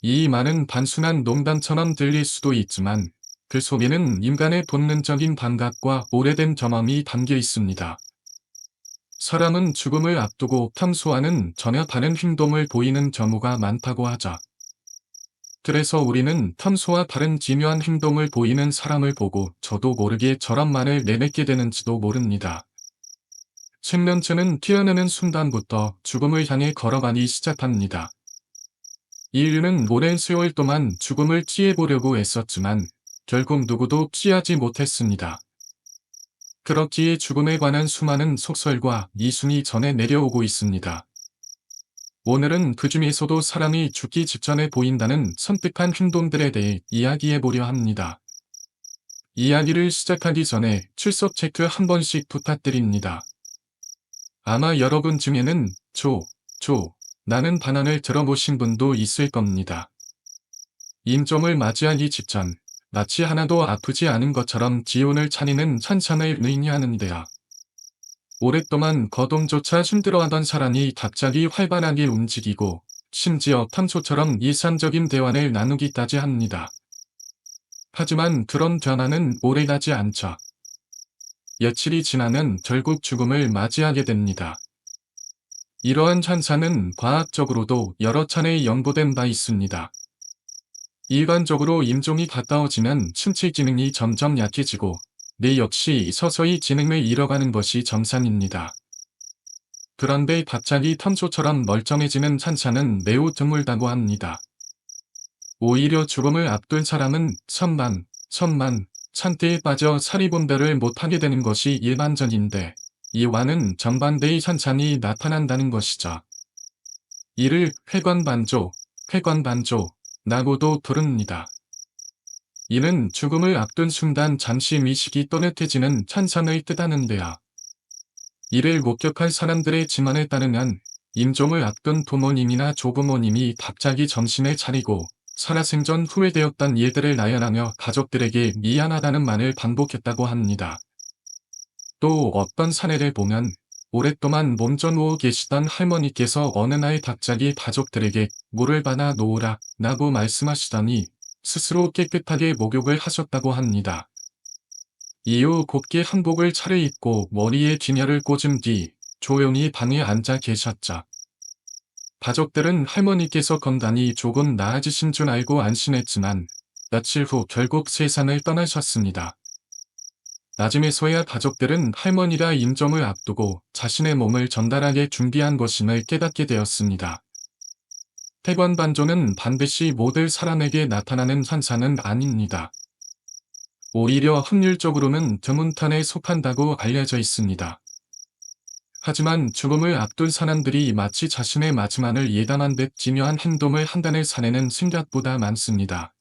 이 말은 단순한 농담처럼 들릴 수도 있지만 그 속에는 인간의 본능적인 감각과 오래된 경험이 담겨 있습니다. 사람은 죽음을 앞두고 평소와는 전혀 다른 행동을 보이는 경우가 많다고 하죠. 그래서 우리는 평소와 다른 기묘한 행동을 보이는 사람을 보고 저도 모르게 저런 말을 내뱉게 되는지도 모릅니다. 생명체는 태어나는 순간부터 죽음을 향해 걸어가기 시작합니다. 인류는 오랜 세월 동안 죽음을 피해보려고 애썼지만 결국 누구도 피하지 못했습니다. 그렇기에 죽음에 관한 수많은 속설과 이순이 전해 내려오고 있습니다. 오늘은 그 중에서도 사람이 죽기 직전에 보인다는 섬뜩한 행동들에 대해 이야기해보려 합니다. 이야기를 시작하기 전에 출석 체크 한 번씩 부탁드립니다. 아마 여러분 중에는 나는 반언을 들어보신 분도 있을 겁니다. 임종을 맞이하기 직전 마치 하나도 아프지 않은 것처럼 기운을 차리는 찬찬을 의미하는데요. 오랫동안 거동조차 힘들어하던 사람이 갑자기 활발하게 움직이고 심지어 평소처럼 일상적인 대화를 나누기까지 합니다. 하지만 그런 변화는 오래가지 않죠. 며칠이 지나면 결국 죽음을 맞이하게 됩니다. 이러한 현상은 과학적으로도 여러 차례 연구된 바 있습니다. 일반적으로 임종이 가까워지면 신체 기능이 점점 약해지고 뇌 역시 서서히 기능을 잃어가는 것이 정상입니다. 그런데 갑자기 평소처럼 멀쩡해지는 현상은 매우 드물다고 합니다. 오히려 죽음을 앞둔 사람은 상태에 빠져 사리분별을 못하게 되는 것이 일반적인데 이와는 정반대의 현상이 나타난다는 것이죠. 이를 회관반조라고도 부릅니다. 이는 죽음을 앞둔 순간 잠시 의식이 또렷해지는 현상을 뜻하는데요. 이를 목격한 사람들의 증언에 따르면 임종을 앞둔 부모님이나 조부모님이 갑자기 정신을 차리고 살아생전 후회되었던 일들을 나열하며 가족들에게 미안하다는 말을 반복했다고 합니다. 또 어떤 사례를 보면 오랫동안 몸져 누워 계시던 할머니께서 어느 날 갑자기 가족들에게 물을 받아 놓으라 라고 말씀하시더니 스스로 깨끗하게 목욕을 하셨다고 합니다. 이후 곱게 한복을 차려입고 머리에 기녀를 꽂은 뒤 조용히 방에 앉아 계셨죠. 가족들은 할머니께서 건강이 조금 나아지신 줄 알고 안심했지만 며칠 후 결국 세상을 떠나셨습니다. 나중에서야 가족들은 할머니가 임종을 앞두고 자신의 몸을 전달하게 준비한 것임을 깨닫게 되었습니다. 태관반조는 반드시 모든 사람에게 나타나는 현상은 아닙니다. 오히려 확률적으로는 드문 편에 속한다고 알려져 있습니다. 하지만 죽음을 앞둔 사람들이 마치 자신의 마지막을 예감한 듯 기묘한 행동을 한다는 사례는 생각보다 많습니다.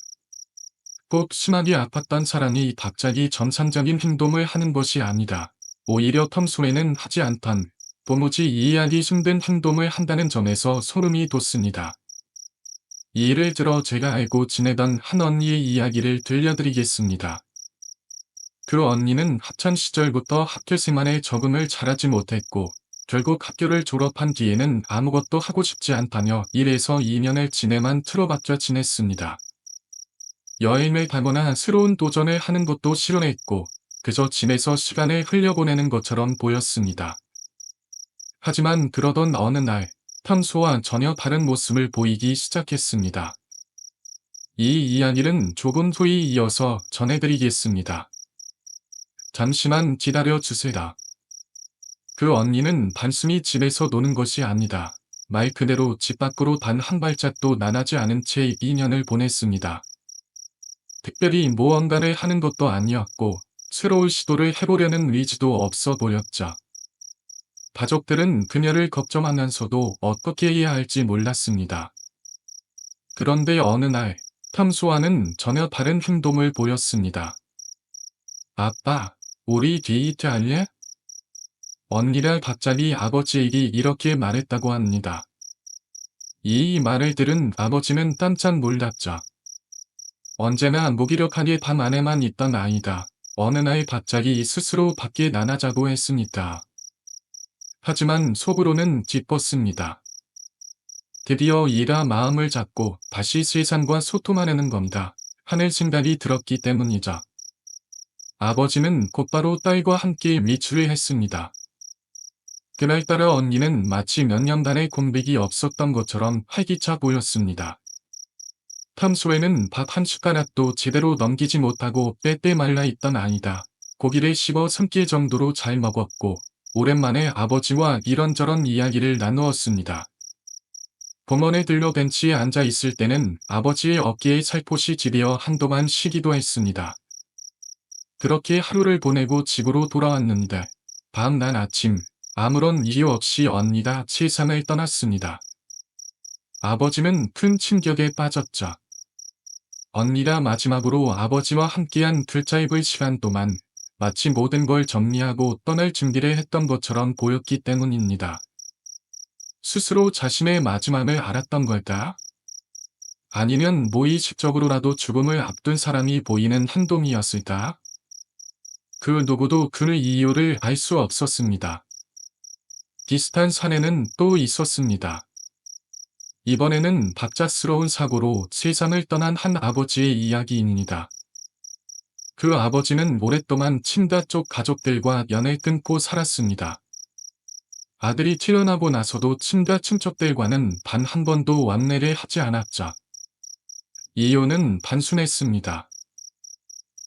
꼭 심하게 아팠던 사람이 갑자기 정상적인 행동을 하는 것이 아니라 오히려 평소에는 하지 않던 도무지 이해하기 힘든 행동을 한다는 점에서 소름이 돋습니다. 예를 들어 제가 알고 지내던 한 언니의 이야기를 들려드리겠습니다. 그 언니는 학창 시절부터 학교 생활에 적응을 잘하지 못했고 결국 학교를 졸업한 뒤에는 아무것도 하고 싶지 않다며 1에서 2년을 지내만 틀어박혀 지냈습니다. 여행을 가거나 새로운 도전을 하는 것도 싫어했고 그저 집에서 시간을 흘려보내는 것처럼 보였습니다. 하지만 그러던 어느 날 평소와 전혀 다른 모습을 보이기 시작했습니다. 이 이야기는 조금 후에 이어서 전해드리겠습니다. 잠시만 기다려주세요. 그 언니는 단순히 집에서 노는 것이 아니다. 말 그대로 집 밖으로 단 한 발짝도 나가지 않은 채 2년을 보냈습니다. 특별히 무언가를 하는 것도 아니었고 새로운 시도를 해보려는 의지도 없어 보였죠. 가족들은 그녀를 걱정하면서도 어떻게 해야 할지 몰랐습니다. 그런데 어느 날 평소와는 전혀 다른 행동을 보였습니다. 아빠, 우리 데이트 할래? 언니가 갑자기 아버지에게 이렇게 말했다고 합니다. 이 말을 들은 아버지는 깜짝 놀랐죠. 언제나 무기력하게 방 안에만 있던 아이가 어느 날 갑자기 스스로 밖에 나가자고 했으니까. 하지만 속으로는 기뻤습니다. 드디어 이라 마음을 잡고 다시 세상과 소통하려는 겁니다. 하는 생각이 들었기 때문이죠. 아버지는 곧바로 딸과 함께 외출을 했습니다. 그날따라 언니는 마치 몇 년간의 공백이 없었던 것처럼 활기차 보였습니다. 평소에는 밥 한 숟가락도 제대로 넘기지 못하고 빼빼 말라 있던 아이다. 고기를 씹어 삼킬 정도로 잘 먹었고 오랜만에 아버지와 이런저런 이야기를 나누었습니다. 병원에 들려 벤치에 앉아 있을 때는 아버지의 어깨에 살포시 지려 한동안 쉬기도 했습니다. 그렇게 하루를 보내고 집으로 돌아왔는데 다음날 아침 아무런 이유 없이 언니가 세상을 떠났습니다. 아버지는 큰 충격에 빠졌죠. 언니가 마지막으로 아버지와 함께한 글자입을 시간 동안 마치 모든 걸 정리하고 떠날 준비를 했던 것처럼 보였기 때문입니다. 스스로 자신의 마지막을 알았던 걸까? 아니면 무의식적으로라도 죽음을 앞둔 사람이 보이는 행동이었을까? 그 누구도 그 이유를 알 수 없었습니다. 비슷한 사례는 또 있었습니다. 이번에는 갑작스러운 사고로 세상을 떠난 한 아버지의 이야기입니다. 그 아버지는 오랫동안 친가 쪽 가족들과 연을 끊고 살았습니다. 아들이 태어나고 나서도 친가 친척들과는 단 한 번도 왕래를 하지 않았죠. 이유는 단순했습니다.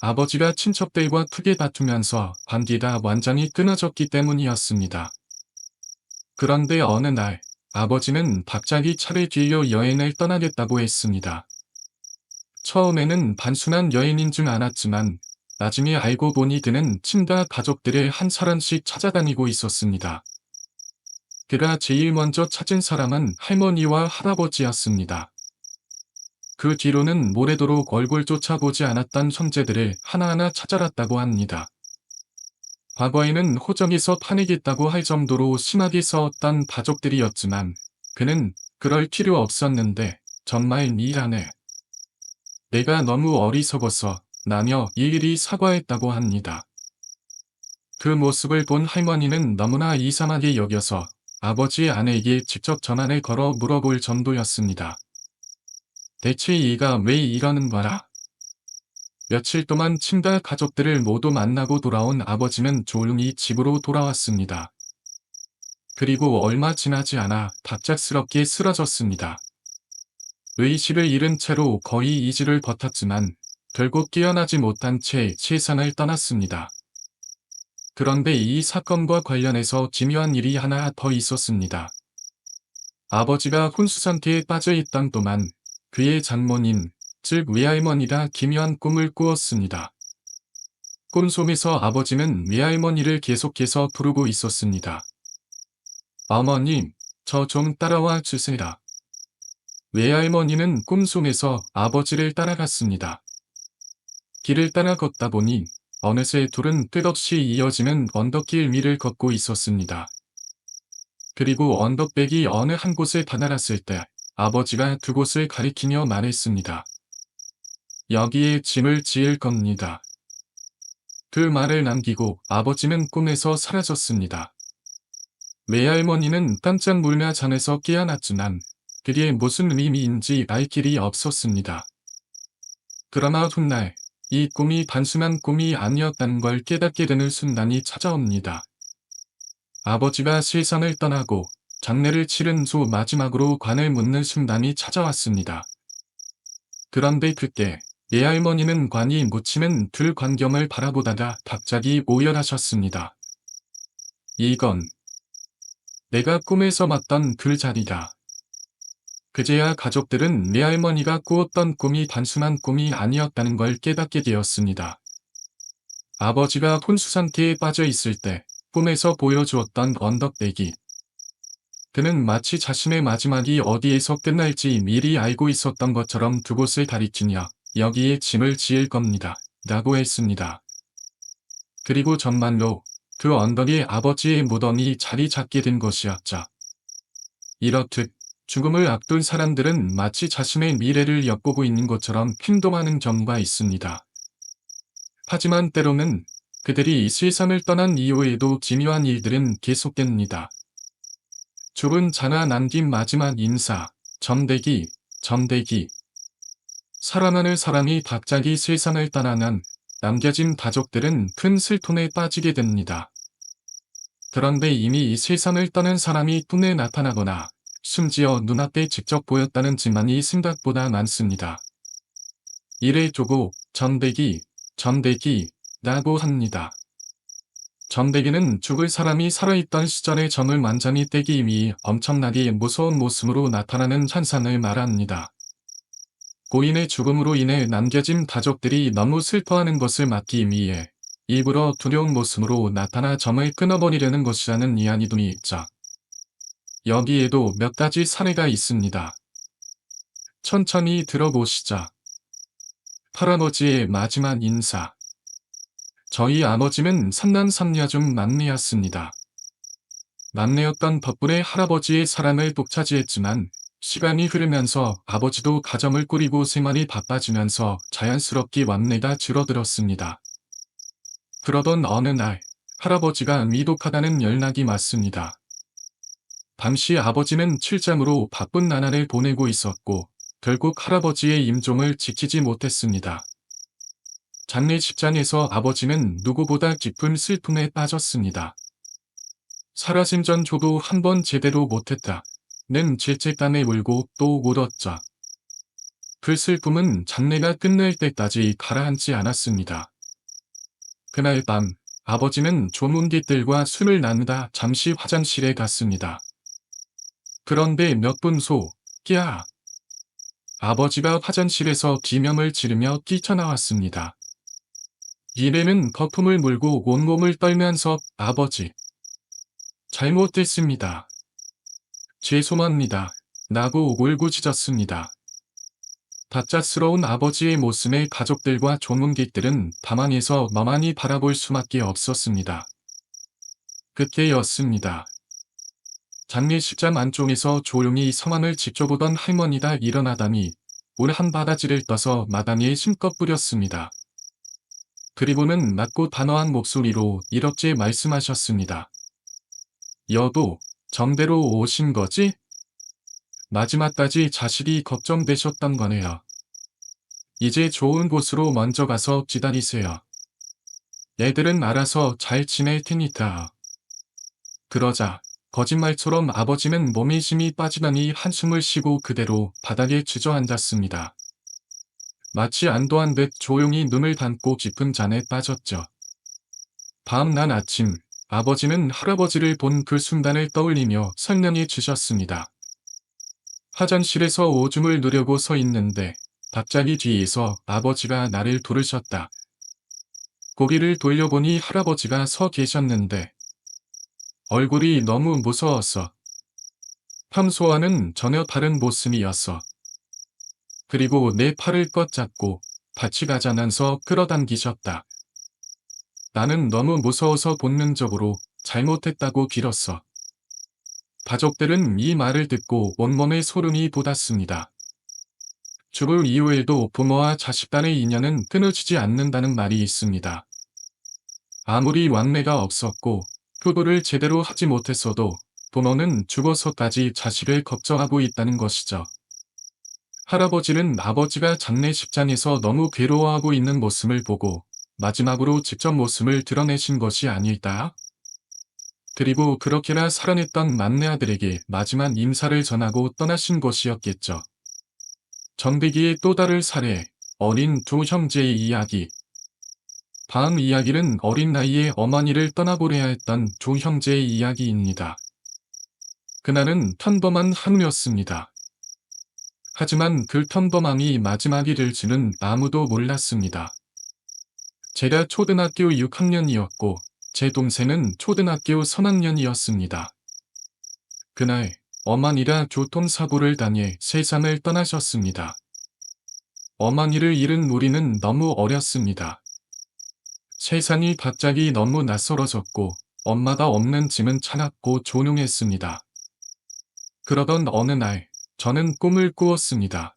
아버지가 친척들과 크게 다투면서 관계가 완전히 끊어졌기 때문이었습니다. 그런데 어느 날 아버지는 갑자기 차를 빌려 여행을 떠나겠다고 했습니다. 처음에는 단순한 여행인 줄 알았지만 나중에 알고 보니 그는 친가 가족들을 한 사람씩 찾아다니고 있었습니다. 그가 제일 먼저 찾은 사람은 할머니와 할아버지였습니다. 그 뒤로는 모래도록 얼굴 쫓아보지 않았던 형제들을 하나하나 찾아갔다고 합니다. 과거에는 호적에서 파내겠다고 할 정도로 심하게 싸웠던 가족들이었지만 그는 그럴 필요 없었는데 정말 미안해. 내가 너무 어리석어서 나며 일일이 사과했다고 합니다. 그 모습을 본 할머니는 너무나 이상하게 여겨서 아버지의 아내에게 직접 전화를 걸어 물어볼 정도였습니다. 대체 얘가 왜 이러는 거라? 며칠 동안 친가 가족들을 모두 만나고 돌아온 아버지는 조용히 집으로 돌아왔습니다. 그리고 얼마 지나지 않아 갑작스럽게 쓰러졌습니다. 의식을 잃은 채로 거의 2주를 버텼지만 결국 깨어나지 못한 채 세상을 떠났습니다. 그런데 이 사건과 관련해서 기묘한 일이 하나 더 있었습니다. 아버지가 혼수 상태에 빠져 있던 동안 그의 장모님, 즉 외할머니가 기묘한 꿈을 꾸었습니다. 꿈속에서 아버지는 외할머니를 계속해서 부르고 있었습니다. 어머님, 저 좀 따라와 주세요. 외할머니는 꿈속에서 아버지를 따라갔습니다. 길을 따라 걷다 보니 어느새 둘은 끝없이 이어지는 언덕길 위를 걷고 있었습니다. 그리고 언덕백이 어느 한 곳에 다다랐을 때 아버지가 그곳을 가리키며 말했습니다. 여기에 짐을 지을 겁니다. 그 말을 남기고 아버지는 꿈에서 사라졌습니다. 외할머니는 깜짝 놀라 잠에서 깨어났지만 그게 무슨 의미인지 알 길이 없었습니다. 그러나 훗날 이 꿈이 단순한 꿈이 아니었다는 걸 깨닫게 되는 순간이 찾아옵니다. 아버지가 세상을 떠나고 장례를 치른 후 마지막으로 관을 묻는 순간이 찾아왔습니다. 그런데 그때 외할머니는 관이 묻히는 그 광경을 바라보다가 갑자기 오열하셨습니다. 이건 내가 꿈에서 봤던 그 자리다. 그제야 가족들은 외할머니가 꾸었던 꿈이 단순한 꿈이 아니었다는 걸 깨닫게 되었습니다. 아버지가 혼수 상태에 빠져 있을 때 꿈에서 보여주었던 언덕배기. 그는 마치 자신의 마지막이 어디에서 끝날지 미리 알고 있었던 것처럼 그곳을 가리키며 여기에 짐을 지을 겁니다. 라고 했습니다. 그리고 정말로 그 언덕에 아버지의 무덤이 자리 잡게 된 것이었죠. 이렇듯 죽음을 앞둔 사람들은 마치 자신의 미래를 엿보고 있는 것처럼 행동하는 경우가 있습니다. 하지만 때로는 그들이 이 세상을 떠난 이후에도 기묘한 일들은 계속됩니다. 좁은 자나 남긴 마지막 인사, 전대기, 전대기. 사랑하는 사람이 갑자기 세상을 떠나면 남겨진 가족들은 큰 슬픔에 빠지게 됩니다. 그런데 이미 이 세상을 떠난 사람이 꿈에 나타나거나 심지어 눈앞에 직접 보였다는 증언이 생각보다 많습니다. 이래 조고, 전대기, 전대기라고 합니다. 전대기는 죽을 사람이 살아있던 시절의 점을 완전히 떼기 위해 엄청나게 무서운 모습으로 나타나는 현상을 말합니다. 고인의 죽음으로 인해 남겨진 가족들이 너무 슬퍼하는 것을 막기 위해 일부러 두려운 모습으로 나타나 점을 끊어버리려는 것이라는 이야기도 있죠. 여기에도 몇 가지 사례가 있습니다. 천천히 들어보시죠. 할아버지의 마지막 인사. 저희 아버지는 삼남삼녀 중 막내였습니다. 막내였던 덕분에 할아버지의 사랑을 독차지했지만 시간이 흐르면서 아버지도 가정을 꾸리고 생활이 바빠지면서 자연스럽게 왕래가 줄어들었습니다. 그러던 어느 날 할아버지가 위독하다는 연락이 왔습니다. 당시 아버지는 출장으로 바쁜 나날을 보내고 있었고 결국 할아버지의 임종을 지키지 못했습니다. 장례식장에서 아버지는 누구보다 깊은 슬픔에 빠졌습니다. 사라짐 전 저도 한번 제대로 못했다. 는 죄책감에 울고 또 울었죠. 그 슬픔은 장례가 끝날 때까지 가라앉지 않았습니다. 그날 밤 아버지는 조문객들과 술을 나누다 잠시 화장실에 갔습니다. 그런데 몇 분 소, 끼야. 아버지가 화장실에서 비명을 지르며 뛰쳐나왔습니다. 이래는 거품을 물고 온몸을 떨면서 아버지. 잘못됐습니다. 죄송합니다. 라고 울고짖었습니다. 갑작스러운 아버지의 모습에 가족들과 조문객들은 밤안에서 멍하니 바라볼 수밖에 없었습니다. 그때였습니다. 장례식장 안쪽에서 조용히 상황을 지켜보던 할머니가 일어나더니 물 한 바가지를 떠서 마당에 심껏 뿌렸습니다. 그리고는 낮고 단호한 목소리로 이렇게 말씀하셨습니다. 여보, 정대로 오신 거지? 마지막까지 자식이 걱정되셨던 거네요. 이제 좋은 곳으로 먼저 가서 기다리세요. 애들은 알아서 잘 지낼 테니까. 그러자 거짓말처럼 아버지는 몸에 힘이 빠지더니 한숨을 쉬고 그대로 바닥에 주저앉았습니다. 마치 안도한 듯 조용히 눈을 감고 깊은 잠에 빠졌죠. 다음 날 아침 아버지는 할아버지를 본 그 순간을 떠올리며 설명해 주셨습니다. 화장실에서 오줌을 누려고 서 있는데 갑자기 뒤에서 아버지가 나를 부르셨다. 고개를 돌려보니 할아버지가 서 계셨는데 얼굴이 너무 무서웠어. 평소와는 전혀 다른 모습이었어. 그리고 내 팔을 꽉 잡고 같이 가자면서 끌어당기셨다. 나는 너무 무서워서 본능적으로 잘못했다고 빌었어. 가족들은 이 말을 듣고 온몸에 소름이 돋았습니다. 죽을 이후에도 부모와 자식 간의 인연은 끊어지지 않는다는 말이 있습니다. 아무리 왕래가 없었고 효도를 제대로 하지 못했어도 부모는 죽어서까지 자식을 걱정하고 있다는 것이죠. 할아버지는 아버지가 장례식장에서 너무 괴로워하고 있는 모습을 보고 마지막으로 직접 모습을 드러내신 것이 아닐까? 그리고 그렇게나 사랑했던 막내 아들에게 마지막 인사를 전하고 떠나신 것이었겠죠. 전대기의 또 다른 사례, 어린 두 형제의 이야기. 다음 이야기는 어린 나이에 어머니를 떠나보내야 했던 두 형제의 이야기입니다. 그날은 평범한 하루였습니다. 하지만 그 평범함이 마지막이 될지는 아무도 몰랐습니다. 제가 초등학교 6학년이었고 제 동생은 초등학교 3학년이었습니다. 그날 어머니가 교통사고를 당해 세상을 떠나셨습니다. 어머니를 잃은 우리는 너무 어렸습니다. 세상이 갑자기 너무 낯설어졌고 엄마가 없는 짐은 차갑고 조용했습니다. 그러던 어느 날 저는 꿈을 꾸었습니다.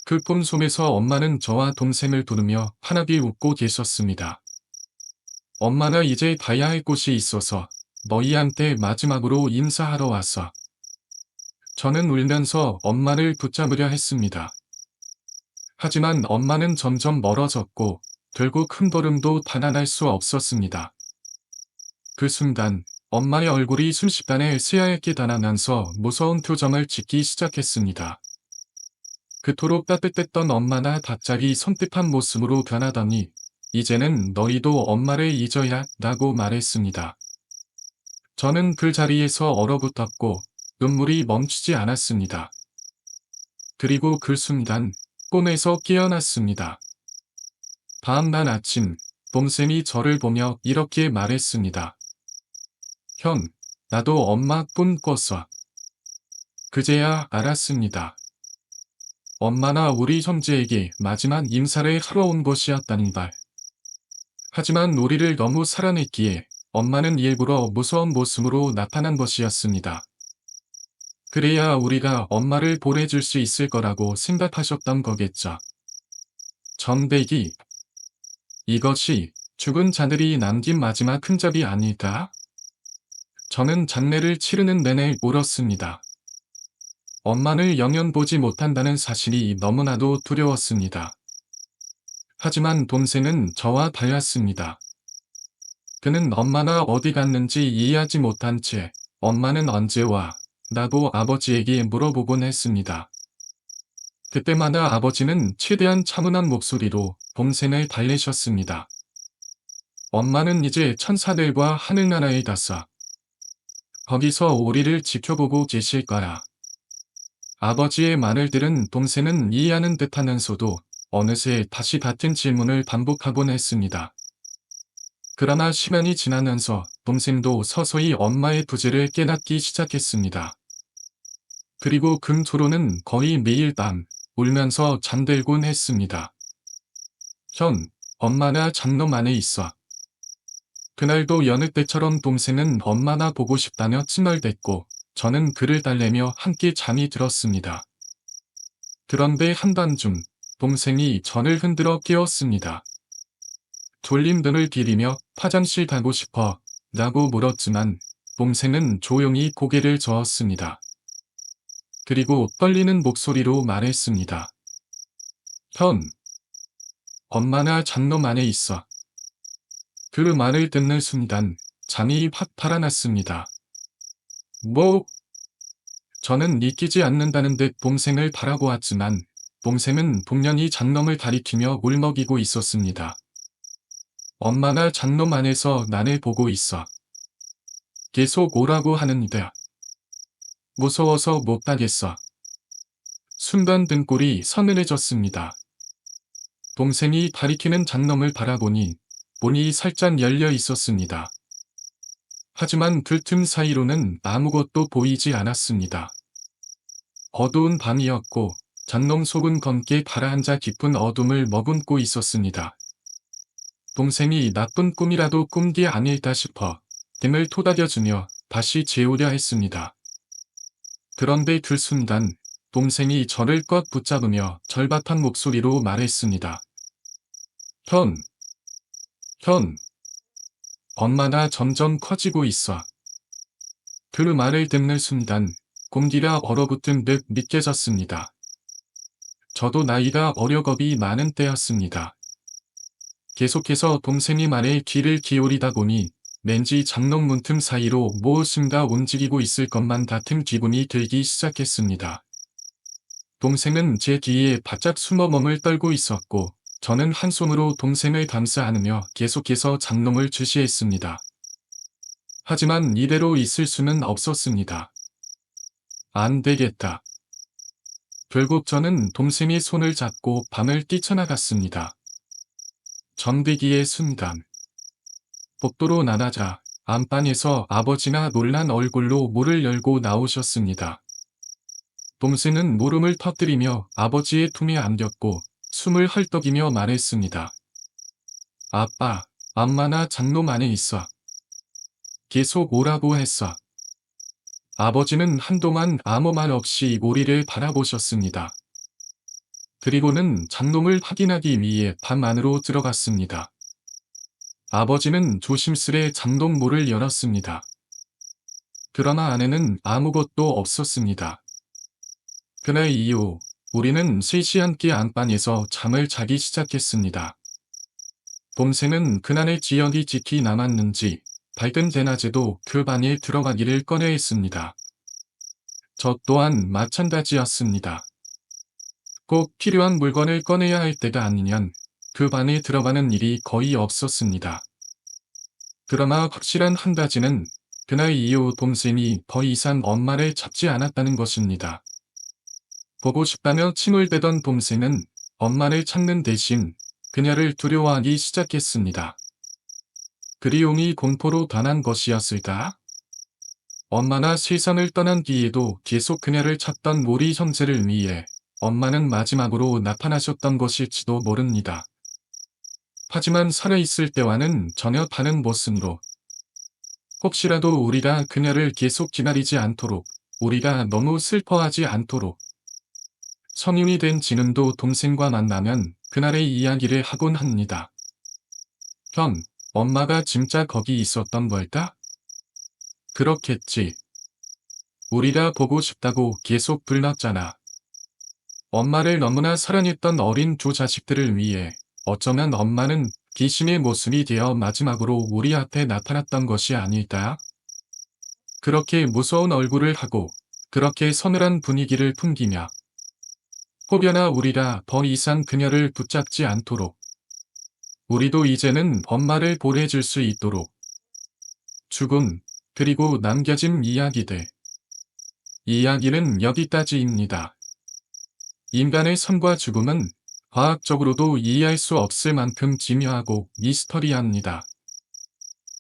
그 꿈 속에서 엄마는 저와 동생을 부르며 환하게 웃고 계셨습니다. 엄마가 이제 가야 할 곳이 있어서 너희한테 마지막으로 인사하러 왔어. 저는 울면서 엄마를 붙잡으려 했습니다. 하지만 엄마는 점점 멀어졌고 결국 한 걸음도 다가갈 수 없었습니다. 그 순간 엄마의 얼굴이 순식간에 새하얗게 달아나면서 무서운 표정을 짓기 시작했습니다. 그토록 따뜻했던 엄마가 갑자기 섬뜩한 모습으로 변하더니 이제는 너희도 엄마를 잊어야 라고 말했습니다. 저는 그 자리에서 얼어붙었고 눈물이 멈추지 않았습니다. 그리고 그 순간 꿈에서 깨어났습니다. 다음날 아침 봄쌤이 저를 보며 이렇게 말했습니다. 형, 나도 엄마 꿈 꿨어. 그제야 알았습니다. 엄마나 우리 형제에게 마지막 인사를 하러 온 것이었다는 말. 하지만 우리를 너무 사랑했기에 엄마는 일부러 무서운 모습으로 나타난 것이었습니다. 그래야 우리가 엄마를 보내줄 수 있을 거라고 생각하셨던 거겠죠. 정대기. 이것이 죽은 자들이 남긴 마지막 흔적이 아닐까? 저는 장례를 치르는 내내 울었습니다. 엄마를 영영 보지 못한다는 사실이 너무나도 두려웠습니다. 하지만 동생은 저와 달랐습니다. 그는 엄마가 어디 갔는지 이해하지 못한 채 엄마는 언제 와? 라고 아버지에게 물어보곤 했습니다. 그때마다 아버지는 최대한 차분한 목소리로 동생을 달래셨습니다. 엄마는 이제 천사들과 하늘나라에 갔어. 거기서 우리를 지켜보고 계실 거야. 아버지의 말을 들은 동생은 이해하는 듯 하면서도 어느새 다시 같은 질문을 반복하곤 했습니다. 그러나 시간이 지나면서 동생도 서서히 엄마의 부재를 깨닫기 시작했습니다. 그리고 금토로는 거의 매일 밤 울면서 잠들곤 했습니다. 형, 엄마가 장롱 안에 있어. 그날도 여느 때처럼 동생은 엄마나 보고 싶다며 칭얼댔고 저는 그를 달래며 함께 잠이 들었습니다. 그런데 한밤중 동생이 저를 흔들어 깨웠습니다. 졸린 눈을 비리며 화장실 가고 싶어 라고 물었지만 동생은 조용히 고개를 저었습니다. 그리고 떨리는 목소리로 말했습니다. 형, 엄마나 장롱 안에 있어. 그 말을 듣는 순간 잠이 확 달아났습니다. 뭐? 저는 믿기지 않는다는 듯 동생을 바라보았지만 동생은 동연히 장롱을 가리키며 울먹이고 있었습니다. 엄마가 장롱 안에서 나를 보고 있어. 계속 오라고 하는데. 무서워서 못 가겠어. 순간 등골이 서늘해졌습니다. 동생이 가리키는 장롱을 바라보니 문이 살짝 열려 있었습니다. 하지만 그 틈 사이로는 아무것도 보이지 않았습니다. 어두운 밤이었고 장롱 속은 검게 가라앉아 깊은 어둠을 머금고 있었습니다. 동생이 나쁜 꿈이라도 꾼 게 아닐까 싶어 등을 토닥여주며 다시 재우려 했습니다. 그런데 그 순간 동생이 저를 꽉 붙잡으며 절박한 목소리로 말했습니다. 형, 형, 엄마가 점점 커지고 있어. 그 말을 듣는 순간 공기가 얼어붙은 듯 믿겨졌습니다. 저도 나이가 어려 겁이 많은 때였습니다. 계속해서 동생의 말에 귀를 기울이다 보니 왠지 장롱 문틈 사이로 무엇인가 움직이고 있을 것만 같은 기분이 들기 시작했습니다. 동생은 제 뒤에 바짝 숨어 멈을 떨고 있었고 저는 한 손으로 동생을 감싸 안으며 계속해서 장롱을 주시했습니다. 하지만 이대로 있을 수는 없었습니다. 안 되겠다. 결국 저는 동생의 손을 잡고 밤을 뛰쳐나갔습니다. 전대기의 순간. 복도로 나가자 안방에서 아버지가 놀란 얼굴로 문을 열고 나오셨습니다. 동생은 물음을 터뜨리며 아버지의 품에 안겼고 숨을 헐떡이며 말했습니다. 아빠, 엄마나 장롱 안에 있어. 계속 오라고 했어. 아버지는 한동안 아무 말 없이 우리를 바라보셨습니다. 그리고는 장롱을 확인하기 위해 방 안으로 들어갔습니다. 아버지는 조심스레 장롱 문을 열었습니다. 그러나 안에는 아무것도 없었습니다. 그날 이후 우리는 셋이 함께 안방에서 잠을 자기 시작했습니다. 봄새는 그날의 기억이 깊이 남았는지 밝은 대낮에도 그 방에 들어가기를 꺼려 했습니다. 저 또한 마찬가지였습니다. 꼭 필요한 물건을 꺼내야 할 때가 아니면 그 방에 들어가는 일이 거의 없었습니다. 그러나 확실한 한 가지는 그날 이후 봄샘이 더 이상 엄마를 찾지 않았다는 것입니다. 보고 싶다며 칭얼대던 봄새는 엄마를 찾는 대신 그녀를 두려워하기 시작했습니다. 그리움이 공포로 변한 것이었을까? 엄마나 세상을 떠난 뒤에도 계속 그녀를 찾던 우리 형제를 위해 엄마는 마지막으로 나타나셨던 것일지도 모릅니다. 하지만 살아있을 때와는 전혀 다른 모습으로, 혹시라도 우리가 그녀를 계속 기다리지 않도록, 우리가 너무 슬퍼하지 않도록, 성인이 된 지금도 동생과 만나면 그날의 이야기를 하곤 합니다. 형, 엄마가 진짜 거기 있었던 걸까? 그렇겠지. 우리가 보고 싶다고 계속 불렀잖아. 엄마를 너무나 사랑했던 어린 두 자식들을 위해 어쩌면 엄마는 귀신의 모습이 되어 마지막으로 우리 앞에 나타났던 것이 아닐까? 그렇게 무서운 얼굴을 하고 그렇게 서늘한 분위기를 풍기며 혹여나 우리가 더 이상 그녀를 붙잡지 않도록, 우리도 이제는 엄마를 보내줄 수 있도록. 죽음, 그리고 남겨진 이야기들. 이야기는 여기까지입니다. 인간의 삶과 죽음은 과학적으로도 이해할 수 없을 만큼 기묘하고 미스터리합니다.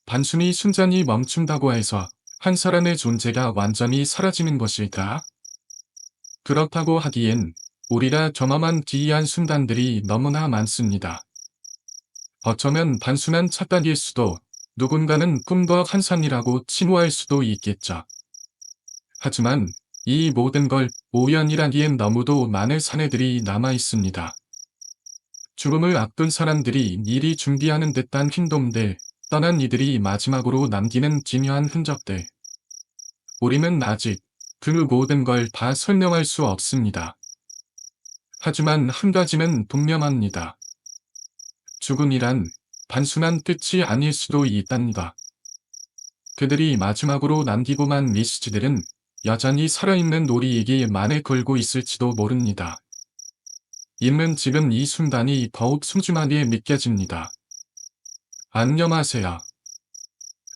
단순히 순간이 멈춘다고 해서 한 사람의 존재가 완전히 사라지는 것일까? 그렇다고 하기엔 우리가 경험한 기이한 순간들이 너무나 많습니다. 어쩌면 단순한 착각일 수도, 누군가는 꿈과 환상이라고 칭호할 수도 있겠죠. 하지만 이 모든 걸 우연이라기엔 너무도 많은 사례들이 남아 있습니다. 죽음을 앞둔 사람들이 미리 준비하는 듯한 행동들, 떠난 이들이 마지막으로 남기는 기묘한 흔적들. 우리는 아직 그 모든 걸 다 설명할 수 없습니다. 하지만 한 가지는 분명합니다. 죽음이란 단순한 끝이 아닐 수도 있단다. 그들이 마지막으로 남기고만 메시지들은 여전히 살아있는 우리에게 만에 걸고 있을지도 모릅니다. 있는 지금 이 순간이 더욱 소중하게 느껴집니다. 안녕하세요.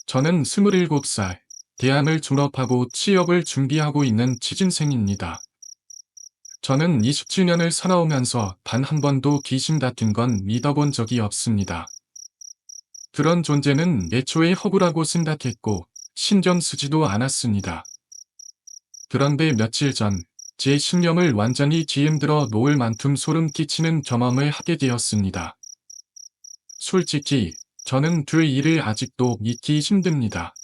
저는 27살, 대학을 졸업하고 취업을 준비하고 있는 취준생입니다. 저는 27년을 살아오면서 단 한 번도 귀신 같은 건 믿어본 적이 없습니다. 그런 존재는 애초에 허구라고 생각했고 신경 쓰지도 않았습니다. 그런데 며칠 전 제 신념을 완전히 뒤흔들어 놓을 만큼 소름 끼치는 경험을 하게 되었습니다. 솔직히 저는 그 일을 아직도 믿기 힘듭니다.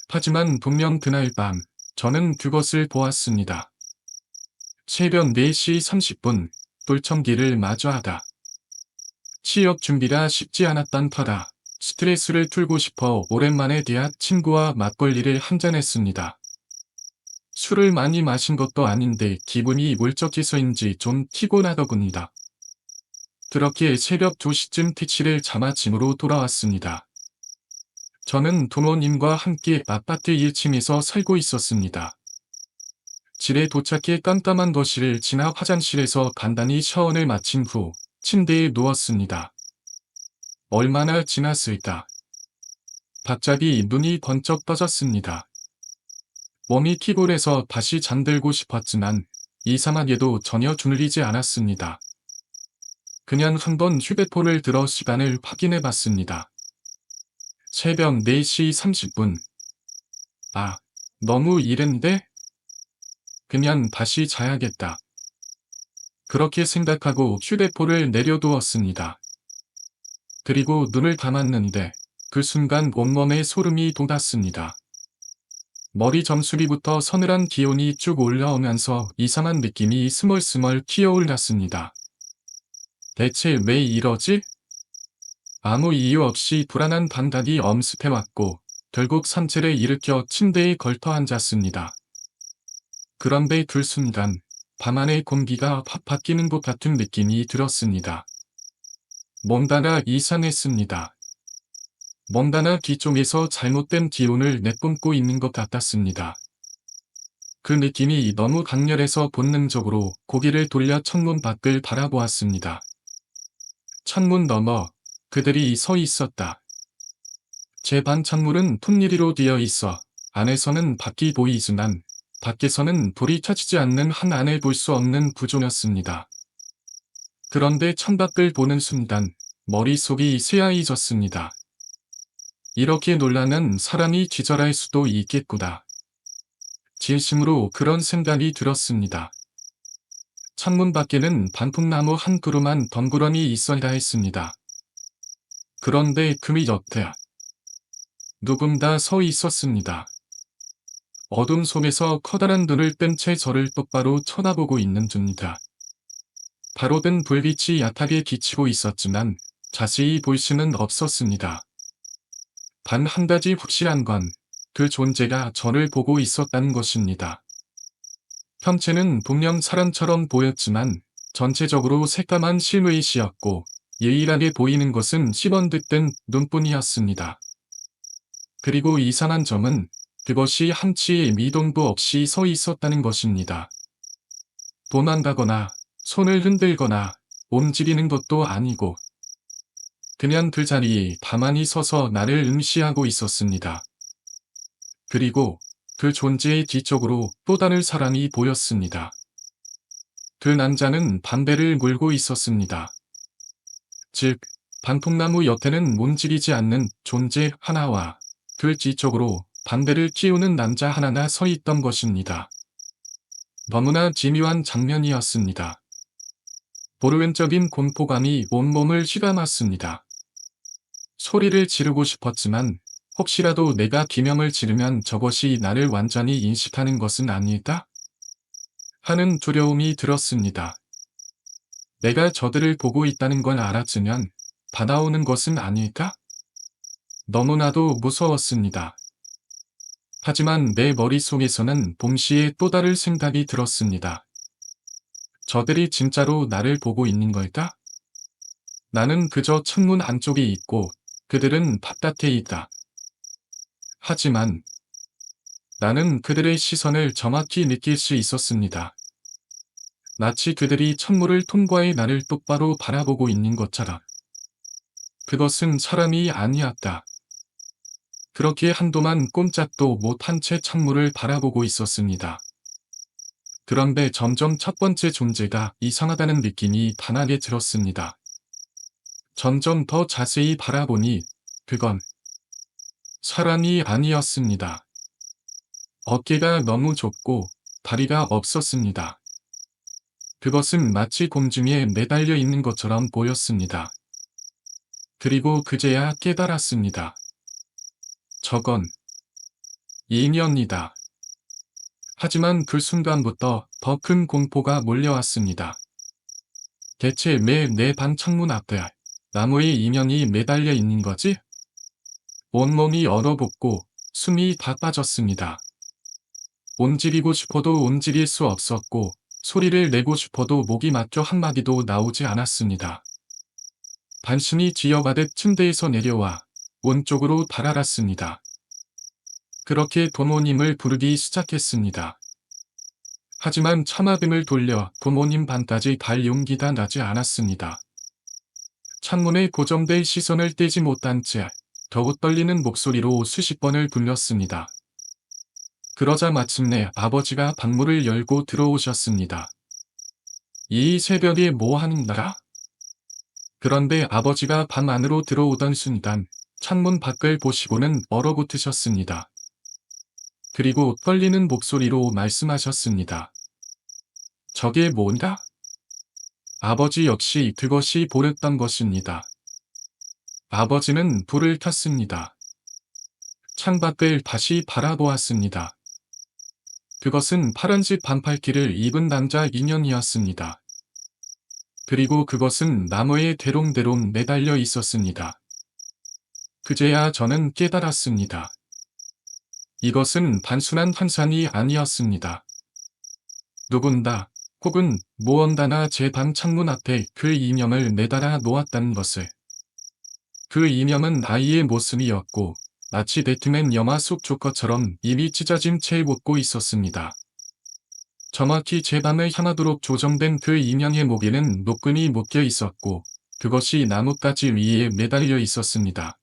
하지만 분명 그날 밤 저는 그것을 보았습니다. 새벽 4시 30분 돌청기를 마주하다. 취업 준비가 쉽지 않았던 터라 스트레스를 풀고 싶어 오랜만에 대학 친구와 막걸리를 한잔했습니다. 술을 많이 마신 것도 아닌데 기분이 울적해서인지 좀 피곤하더군요. 그렇게 새벽 2시쯤 택시를 잡아 집으로 돌아왔습니다. 저는 부모님과 함께 아파트 1층에서 살고 있었습니다. 집에 도착해 깜깜한 거실을 지나 화장실에서 간단히 샤워를 마친 후 침대에 누웠습니다. 얼마나 지났을까? 갑자기 눈이 번쩍 떠졌습니다. 몸이 피곤해서 다시 잠들고 싶었지만 이상하게도 전혀 졸리지 않았습니다. 그냥 한번 휴대폰을 들어 시간을 확인해 봤습니다. 새벽 4시 30분. 아, 너무 이른데? 그냥 다시 자야겠다. 그렇게 생각하고 휴대폰을 내려두었습니다. 그리고 눈을 감았는데 그 순간 온몸에 소름이 돋았습니다. 머리 정수리부터 서늘한 기온이 쭉 올라오면서 이상한 느낌이 스멀스멀 튀어올랐습니다. 대체 왜 이러지? 아무 이유 없이 불안한 감각이 엄습해왔고 결국 상체를 일으켜 침대에 걸터 앉았습니다. 그런데 그 순간 밤하늘 공기가 확 바뀌는 것 같은 느낌이 들었습니다. 뭔가가 이상했습니다. 뭔가가 뒤쪽에서 잘못된 기운을 내뿜고 있는 것 같았습니다. 그 느낌이 너무 강렬해서 본능적으로 고개를 돌려 창문 밖을 바라보았습니다. 창문 너머 그들이 서 있었다. 제 방 창문은 톱니리로 되어 있어 안에서는 밖이 보이지만 밖에서는 불이 켜지지 않는 한 안을 볼 수 없는 구조였습니다. 그런데 창밖을 보는 순간 머릿속이 새하얘졌습니다. 이렇게 놀라면 사람이 기절할 수도 있겠구나. 진심으로 그런 생각이 들었습니다. 창문 밖에는 반풍나무 한 그루만 덩그러니 있어야 했습니다. 그런데 그 옆에 누군가 서 있었습니다. 어둠 속에서 커다란 눈을 뜬 채 저를 똑바로 쳐다보고 있는 중이다. 바로 든 불빛이 약하게 비치고 있었지만 자세히 볼 수는 없었습니다. 단 한 가지 확실한 건 그 존재가 저를 보고 있었다는 것입니다. 형체는 분명 사람처럼 보였지만 전체적으로 새까만 실루엣이었고 예일하게 보이는 것은 씹어듯 뜬 눈뿐이었습니다. 그리고 이상한 점은 그것이 한치의 미동도 없이 서 있었다는 것입니다. 도망가거나 손을 흔들거나 움직이는 것도 아니고 그냥 그 자리에 가만히 서서 나를 응시하고 있었습니다. 그리고 그 존재의 뒤쪽으로 또 다른 사람이 보였습니다. 그 남자는 담배를 물고 있었습니다. 즉, 반풍나무 옆에는 움직이지 않는 존재 하나와 그 뒤쪽으로 담배를 피우는 남자 하나가 서 있던 것입니다. 너무나 기묘한 장면이었습니다. 보르wen적인 공포감이 온몸을 휘감았습니다. 소리를 지르고 싶었지만 혹시라도 내가 기명을 지르면 저것이 나를 완전히 인식하는 것은 아닐까? 하는 두려움이 들었습니다. 내가 저들을 보고 있다는 걸 알았으면 받아오는 것은 아닐까? 너무나도 무서웠습니다. 하지만 내 머릿속에서는 동시에 또 다른 생각이 들었습니다. 저들이 진짜로 나를 보고 있는 걸까? 나는 그저 창문 안쪽에 있고 그들은 바깥에 있다. 하지만 나는 그들의 시선을 정확히 느낄 수 있었습니다. 마치 그들이 창문을 통과해 나를 똑바로 바라보고 있는 것처럼. 그것은 사람이 아니었다. 그렇게 한동안 꼼짝도 못한 채 창문을 바라보고 있었습니다. 그런데 점점 첫 번째 존재가 이상하다는 느낌이 강하게 들었습니다. 점점 더 자세히 바라보니 그건 사람이 아니었습니다. 어깨가 너무 좁고 다리가 없었습니다. 그것은 마치 공중에 매달려 있는 것처럼 보였습니다. 그리고 그제야 깨달았습니다. 저건 인연이다. 하지만 그 순간부터 더 큰 공포가 몰려왔습니다. 대체 왜 내 방 창문 앞에 나무에 인연이 매달려 있는 거지? 온몸이 얼어붙고 숨이 다 빠졌습니다. 움직이고 싶어도 움직일 수 없었고 소리를 내고 싶어도 목이 막혀 한마디도 나오지 않았습니다. 단순히 지어가듯 침대에서 내려와 온쪽으로 달아났습니다. 그렇게 부모님을 부르기 시작했습니다. 하지만 차마등을 돌려 부모님 방까지 갈 용기가 나지 않았습니다. 창문에 고정될 시선을 떼지 못한 채 더욱 떨리는 목소리로 수십 번을 불렀습니다. 그러자 마침내 아버지가 방문을 열고 들어오셨습니다. 이 새벽에 뭐 하는 거야? 그런데 아버지가 방 안으로 들어오던 순간 창문 밖을 보시고는 얼어붙으셨습니다. 그리고 떨리는 목소리로 말씀하셨습니다. 저게 뭔가? 아버지 역시 그것이 보였던 것입니다. 아버지는 불을 켰습니다. 창밖을 다시 바라보았습니다. 그것은 파란색 반팔티를 입은 남자 인형이었습니다. 그리고 그것은 나무에 대롱대롱 매달려 있었습니다. 그제야 저는 깨달았습니다. 이것은 단순한 환상이 아니었습니다. 누군가 혹은 무언가나 제 방 창문 앞에 그 이념을 매달아 놓았다는 것을. 그 이념은 아이의 모습이었고 마치 배트맨 영화 속 조커처럼 입이 찢어진 채 웃고 있었습니다. 정확히 제 밤을 향하도록 조정된 그 인형의 목에는 노끈이 묶여 있었고 그것이 나뭇가지 위에 매달려 있었습니다.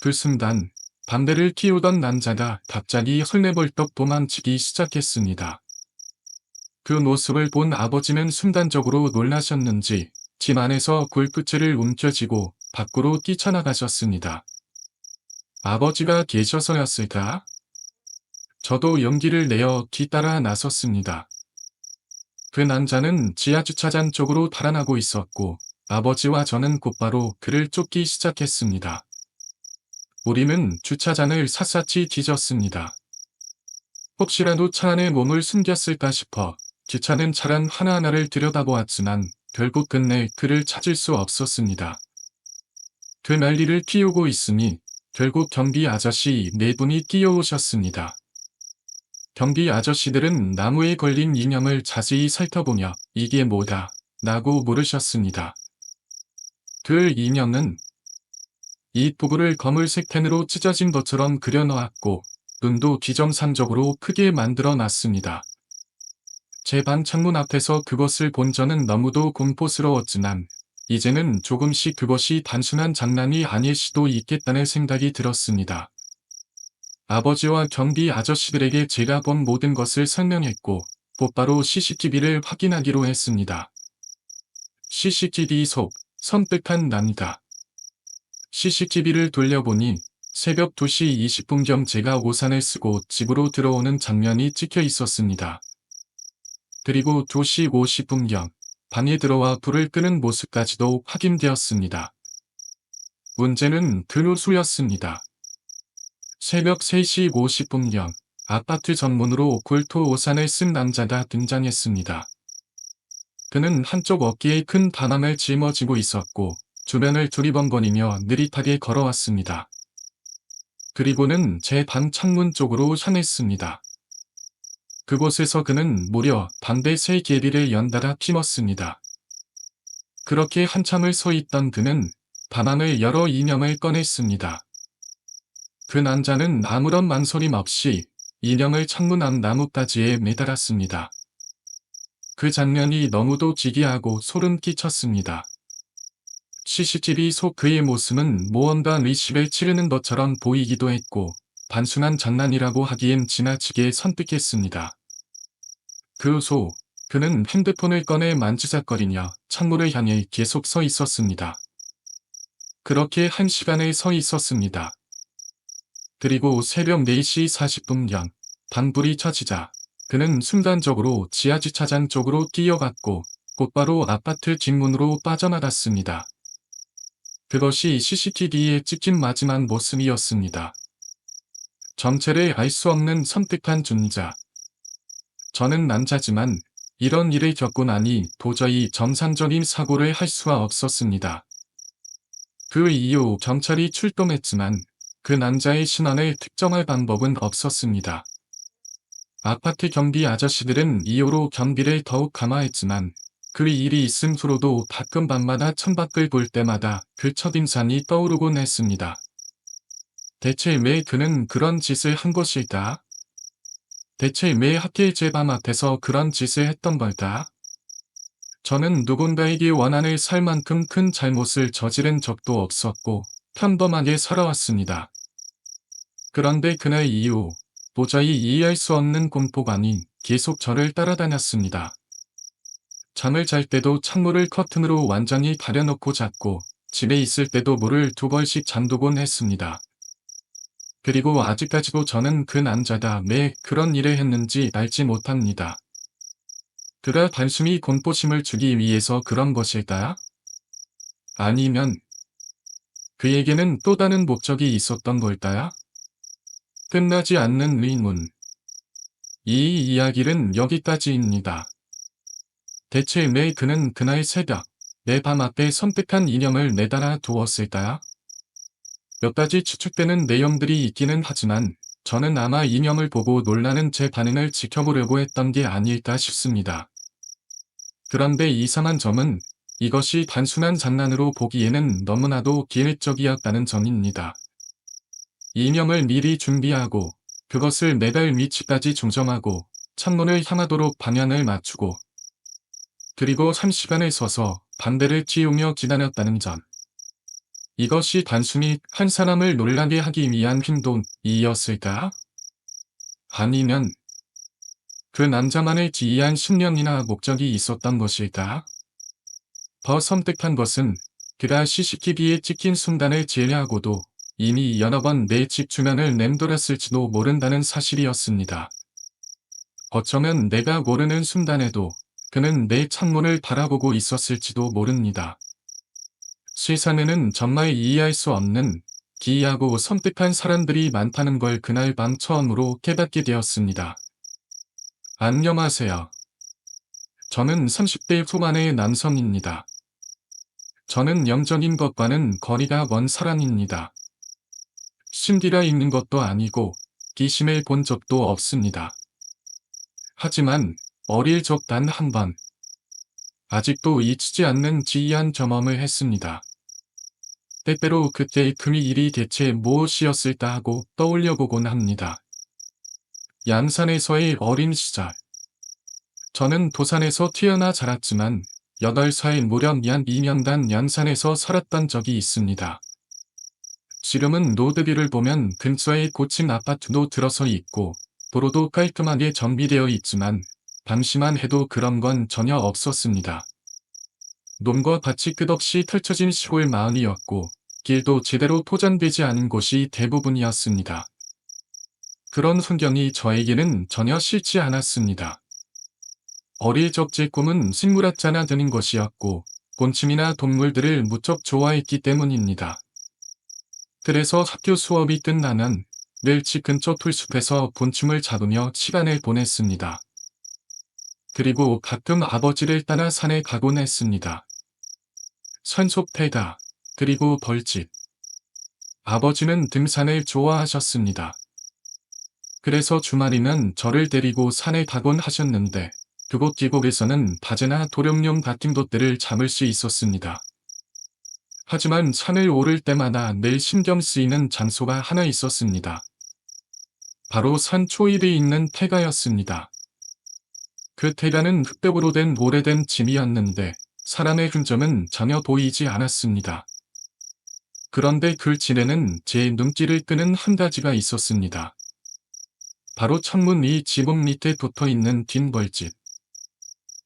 그 순간 담배를 피우던 남자가 갑자기 헐레벌떡 도망치기 시작했습니다. 그 모습을 본 아버지는 순간적으로 놀라셨는지 집 안에서 굴끝을 움켜쥐고 밖으로 뛰쳐나가셨습니다. 아버지가 계셔서였을까? 저도 용기를 내어 뒤따라 나섰습니다. 그 남자는 지하주차장 쪽으로 달아나고 있었고 아버지와 저는 곧바로 그를 쫓기 시작했습니다. 우리는 주차장을 샅샅이 뒤졌습니다. 혹시라도 차 안에 몸을 숨겼을까 싶어 귀찮은 차량 하나하나를 들여다보았지만 결국 끝내 그를 찾을 수 없었습니다. 그 난리를 피우고 있으니 결국 경비 아저씨 4분이 뛰어오셨습니다. 경비 아저씨들은 나무에 걸린 이념을 자세히 살펴보며 이게 뭐다? 라고 물으셨습니다. 그 이념은 이 부부를 검을색 펜으로 찢어진 것처럼 그려놓았고 눈도 비정상적으로 크게 만들어 놨습니다. 제 방 창문 앞에서 그것을 본 저는 너무도 공포스러웠지만 이제는 조금씩 그것이 단순한 장난이 아닐 수도 있겠다는 생각이 들었습니다. 아버지와 경비 아저씨들에게 제가 본 모든 것을 설명했고 곧바로 CCTV를 확인하기로 했습니다. CCTV 속 섬뜩한 남자. CCTV를 돌려보니 새벽 2시 20분경 제가 우산을 쓰고 집으로 들어오는 장면이 찍혀 있었습니다. 그리고 2시 50분경 방에 들어와 불을 끄는 모습까지도 확인되었습니다. 문제는 그 후였습니다. 새벽 3시 50분경 아파트 정문으로 굴토 우산을 쓴 남자가 등장했습니다. 그는 한쪽 어깨에 큰 바람을 짊어지고 있었고 주변을 두리번거리며 느릿하게 걸어왔습니다. 그리고는 제 방 창문 쪽으로 향했습니다. 그곳에서 그는 무려 담배 3개비를 연달아 피웠습니다. 그렇게 한참을 서 있던 그는 바람을 열어 이념을 꺼냈습니다. 그 남자는 아무런 망설임 없이 이념을 창문 앞 나뭇가지에 매달았습니다. 그 장면이 너무도 기괴하고 소름 끼쳤습니다. CCTV 속 그의 모습은 무언가 의식을 치르는 것처럼 보이기도 했고 단순한 장난이라고 하기엔 지나치게 섬뜩했습니다. 그 후 그는 핸드폰을 꺼내 만지작거리며 창문을 향해 계속 서 있었습니다. 그렇게 1시간을 서 있었습니다. 그리고 새벽 4시 40분경 방불이 켜지자 그는 순간적으로 지하주차장 쪽으로 뛰어갔고 곧바로 아파트 뒷문으로 빠져나갔습니다. 그것이 CCTV에 찍힌 마지막 모습이었습니다. 정체를 알 수 없는 섬뜩한 존재. 저는 남자지만 이런 일을 겪고 나니 도저히 정상적인 사고를 할 수가 없었습니다. 그 이후 경찰이 출동했지만 그 남자의 신원을 특정할 방법은 없었습니다. 아파트 경비 아저씨들은 이후로 경비를 더욱 강화했지만 그 일이 있은 후로도 가끔 밤마다 창밖을 볼 때마다 그 첫인상이 떠오르곤 했습니다. 대체 왜 그는 그런 짓을 한 것일까? 대체 왜 하필 제 밤 앞에서 그런 짓을 했던 걸까? 저는 누군가에게 원한을 살 만큼 큰 잘못을 저지른 적도 없었고 평범하게 살아왔습니다. 그런데 그날 이후 도저히 이해할 수 없는 공포감이 계속 저를 따라다녔습니다. 잠을 잘 때도 창문을 커튼으로 완전히 가려놓고 잤고 집에 있을 때도 문을 2번씩 잠그곤 했습니다. 그리고 아직까지도 저는 그 남자가 왜 그런 일을 했는지 알지 못합니다. 그가 단순히 공포심을 주기 위해서 그런 것일까? 아니면 그에게는 또 다른 목적이 있었던 걸까요? 끝나지 않는 의문. 이 이야기는 여기까지입니다. 대체 왜 그는 그날 새벽 내 밤 앞에 섬뜩한 이념을 매달아 두었을까요? 몇 가지 추측되는 내용들이 있기는 하지만 저는 아마 이념을 보고 놀라는 제 반응을 지켜보려고 했던 게 아닐까 싶습니다. 그런데 이상한 점은 이것이 단순한 장난으로 보기에는 너무나도 기획적이었다는 점입니다. 이념을 미리 준비하고 그것을 매달 위치까지 조정하고 창문을 향하도록 방향을 맞추고 그리고 3시간을 서서 반대를 찌우며 기다렸다는 점. 이것이 단순히 한 사람을 놀라게 하기 위한 행동이었을까? 아니면 그 남자만의 지이한 신념이나 목적이 있었던 것일까? 더 섬뜩한 것은 그가 CCTV에 찍힌 순간을 제외하고도 이미 여러 번 내 집 주변을 맴돌았을지도 모른다는 사실이었습니다. 어쩌면 내가 모르는 순간에도 그는 내 창문을 바라보고 있었을지도 모릅니다. 세상에는 정말 이해할 수 없는 기이하고 섬뜩한 사람들이 많다는 걸 그날 밤 처음으로 깨닫게 되었습니다. 안녕하세요. 저는 30대 후반의 남성입니다. 저는 영적인 것과는 거리가 먼 사람입니다. 신기가 있는 것도 아니고 귀신을 본 적도 없습니다. 하지만 어릴 적 단 한 번, 아직도 잊히지 않는 기이한 경험을 했습니다. 때때로 그때의 그 일이 대체 무엇이었을까 하고 떠올려 보곤 합니다. 양산에서의 어린 시절. 저는 도산에서 태어나 자랐지만 8살 무렵 양 2년간 양산에서 살았던 적이 있습니다. 지금은 로드뷰를 보면 근처에 고층 아파트도 들어서 있고 도로도 깔끔하게 정비되어 있지만 당시만 해도 그런 건 전혀 없었습니다. 논과 밭이 끝없이 펼쳐진 시골 마을이었고 길도 제대로 포장되지 않은 곳이 대부분이었습니다. 그런 풍경이 저에게는 전혀 싫지 않았습니다. 어릴 적 제 꿈은 식물학자나 되는 것이었고 곤충이나 동물들을 무척 좋아했기 때문입니다. 그래서 학교 수업이 끝나면 늘 집 근처 풀숲에서 곤충을 잡으며 시간을 보냈습니다. 그리고 가끔 아버지를 따라 산에 가곤 했습니다. 산속 태가, 그리고 벌집. 아버지는 등산을 좋아하셨습니다. 그래서 주말이면 저를 데리고 산에 가곤 하셨는데 그곳 계곡에서는 바제나 도룡뇽 같은 것들을 잡을 수 있었습니다. 하지만 산을 오를 때마다 늘 신경 쓰이는 장소가 하나 있었습니다. 바로 산 초입에 있는 태가였습니다. 그 태가는 흙벽으로 된 오래된 집이었는데 사람의 흔적은 전혀 보이지 않았습니다. 그런데 그 집에는 제 눈길을 끄는 한 가지가 있었습니다. 바로 창문 위 지붕 밑에 붙어있는 긴 벌집.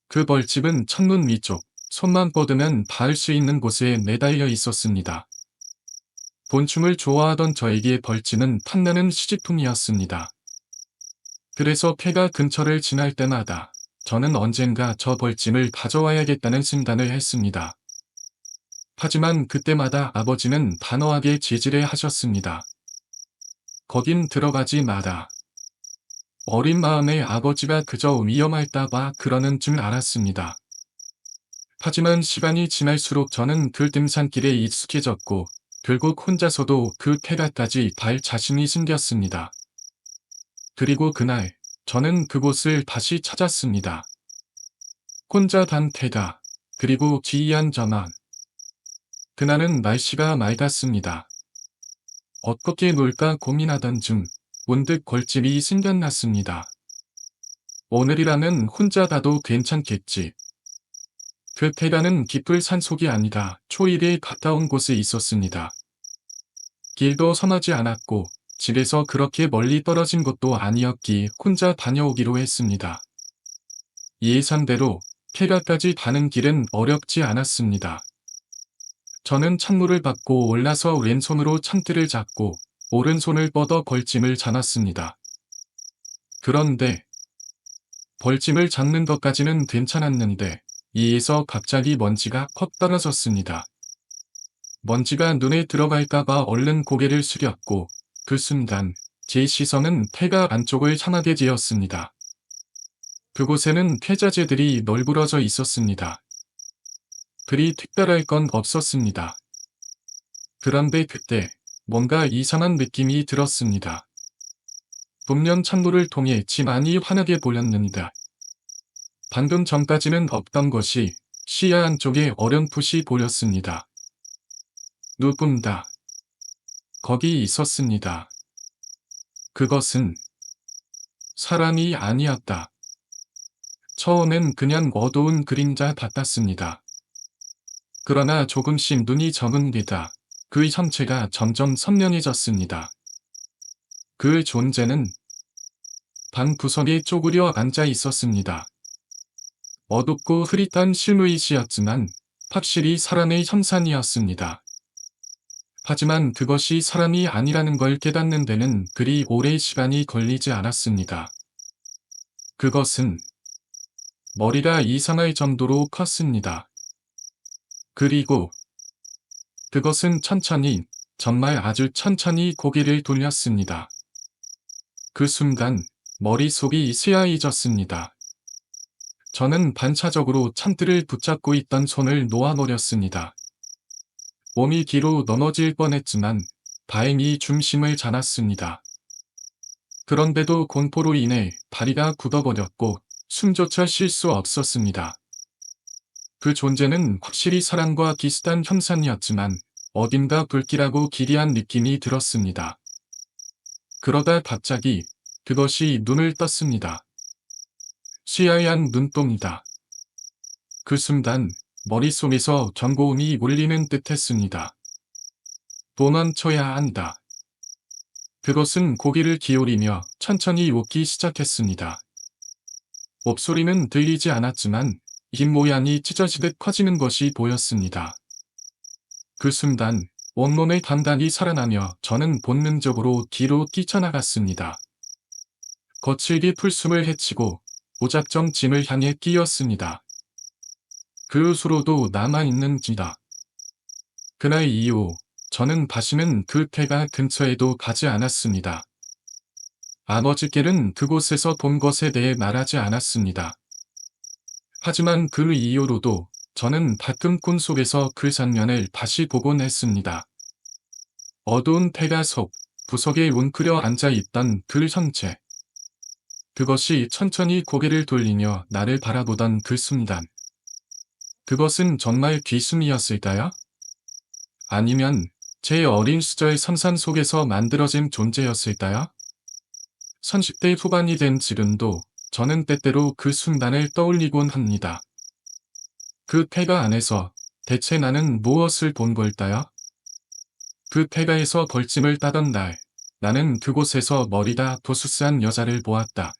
그 벌집은 창문 위쪽, 손만 뻗으면 닿을 수 있는 곳에 매달려 있었습니다. 곤충을 좋아하던 저에게 벌집은 탐나는 시집통이었습니다. 그래서 폐가 근처를 지날 때마다 저는 언젠가 저 벌집을 가져와야겠다는 생각을 했습니다. 하지만 그때마다 아버지는 단호하게 제지를 하셨습니다. 거긴 들어가지 마라. 어린 마음에 아버지가 그저 위험할까봐 그러는 줄 알았습니다. 하지만 시간이 지날수록 저는 그 등산길에 익숙해졌고 결국 혼자서도 그 태가까지 갈 자신이 생겼습니다. 그리고 그날 저는 그곳을 다시 찾았습니다. 혼자 단 태가, 그리고 기이한 저만. 그날은 날씨가 맑았습니다. 어떻게 놀까 고민하던 중 문득 벌집이 생각났습니다. 오늘이라면 혼자 가도 괜찮겠지. 그 태가는 깊을 산속이 아니라 초일에 가까운 곳에 있었습니다. 길도 험하지 않았고 집에서 그렇게 멀리 떨어진 것도 아니었기에 혼자 다녀오기로 했습니다. 예상대로 태가까지 가는 길은 어렵지 않았습니다. 저는 창문을 받고 올라서 왼손으로 창틀을 잡고 오른손을 뻗어 벌짐을 잡았습니다. 그런데 벌짐을 잡는 것까지는 괜찮았는데 이에서 갑자기 먼지가 퍽 떨어졌습니다. 먼지가 눈에 들어갈까봐 얼른 고개를 숙였고 그 순간 제 시선은 태가 안쪽을 향하게 되었습니다. 그곳에는 폐자재들이 널브러져 있었습니다. 그리 특별할 건 없었습니다. 그런데 그때 뭔가 이상한 느낌이 들었습니다. 분명 창문을 통해 집 안이 환하게 보였는데 방금 전까지는 없던 것이 시야 안쪽에 어렴풋이 보였습니다. 누군가 거기 있었습니다. 그것은 사람이 아니었다. 처음엔 그냥 어두운 그림자 같았습니다. 그러나 조금씩 눈이 적응되다 그 형체가 점점 선명해졌습니다. 그 존재는 방 구석에 쪼그려 앉아 있었습니다. 어둡고 흐릿한 실루엣이었지만 확실히 사람의 형상이었습니다. 하지만 그것이 사람이 아니라는 걸 깨닫는 데는 그리 오래 시간이 걸리지 않았습니다. 그것은 머리가 이상할 정도로 컸습니다. 그리고 그것은 천천히, 정말 아주 천천히 고개를 돌렸습니다. 그 순간 머릿속이 새하얘졌습니다. 저는 반사적으로 창틀을 붙잡고 있던 손을 놓아버렸습니다. 몸이 뒤로 넘어질 뻔했지만 다행히 중심을 잡았습니다. 그런데도 공포로 인해 다리가 굳어버렸고 숨조차 쉴 수 없었습니다. 그 존재는 확실히 사람과 비슷한 형상이었지만 어딘가 불길하고 기이한 느낌이 들었습니다. 그러다 갑자기 그것이 눈을 떴습니다. 새하얀 눈동이다. 그 순간 머릿속에서 경고음이 울리는 듯했습니다. 도망쳐야 한다. 그것은 고개를 기울이며 천천히 웃기 시작했습니다. 목소리는 들리지 않았지만 입 모양이 찢어지듯 커지는 것이 보였습니다. 그 순간 온몸의 감각이 살아나며 저는 본능적으로 뒤로 뛰쳐나갔습니다. 거칠게 풀숨을 헤치고 무작정 짐을 향해 뛰었습니다. 그 수로도 남아있는지다. 그날 이후 저는 다시는 그 폐가 근처에도 가지 않았습니다. 아버지께는 그곳에서 본 것에 대해 말하지 않았습니다. 하지만 그 이후로도 저는 가끔 꿈속에서 그 장면을 다시 보곤 했습니다. 어두운 폐가 속 구석에 웅크려 앉아있던 그 형체. 그것이 천천히 고개를 돌리며 나를 바라보던 그 순간. 그것은 정말 귀순이었을까요? 아니면 제 어린 시절 상상 속에서 만들어진 존재였을까요? 30대 후반이 된 지금도 저는 때때로 그 순간을 떠올리곤 합니다. 그 폐가 안에서 대체 나는 무엇을 본 걸까요? 그 폐가에서 벌침을 따던 날, 나는 그곳에서 머리가 도수스한 여자를 보았다.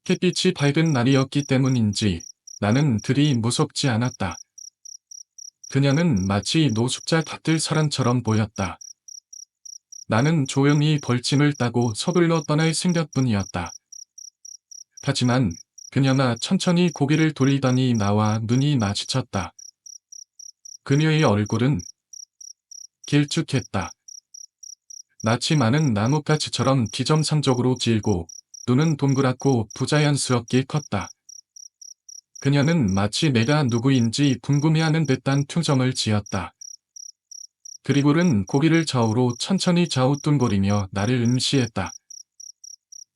햇빛이 밝은 날이었기 때문인지 나는 그리 무섭지 않았다. 그녀는 마치 노숙자 같을 사람처럼 보였다. 나는 조용히 벌침을 따고 서둘러 떠날 생각뿐이었다. 하지만 그녀가 천천히 고개를 돌리더니 나와 눈이 마주쳤다. 그녀의 얼굴은 길쭉했다. 낯이 많은 나뭇가지처럼 비정상적으로 길고 눈은 동그랗고 부자연스럽게 컸다. 그녀는 마치 내가 누구인지 궁금해하는 듯한 표정을 지었다. 그리고는 고개를 좌우로 천천히 좌우뚱거리며 나를 응시했다.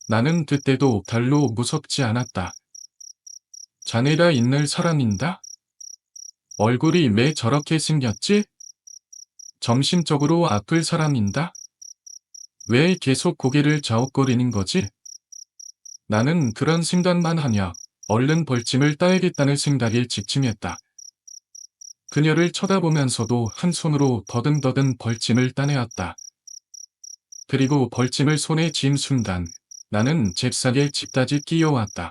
나는 그때도 별로 무섭지 않았다. 자네가 있는 사람인가? 얼굴이 왜 저렇게 생겼지? 정신적으로 아플 사람인가? 왜 계속 고개를 좌우거리는 거지? 나는 그런 생각만 하며 얼른 벌침을 따야겠다는 생각에 집중했다. 그녀를 쳐다보면서도 한 손으로 더듬더듬 벌침을 따내었다. 그리고 벌침을 손에 쥔 순간 나는 잽싸게 집까지 뛰어왔다.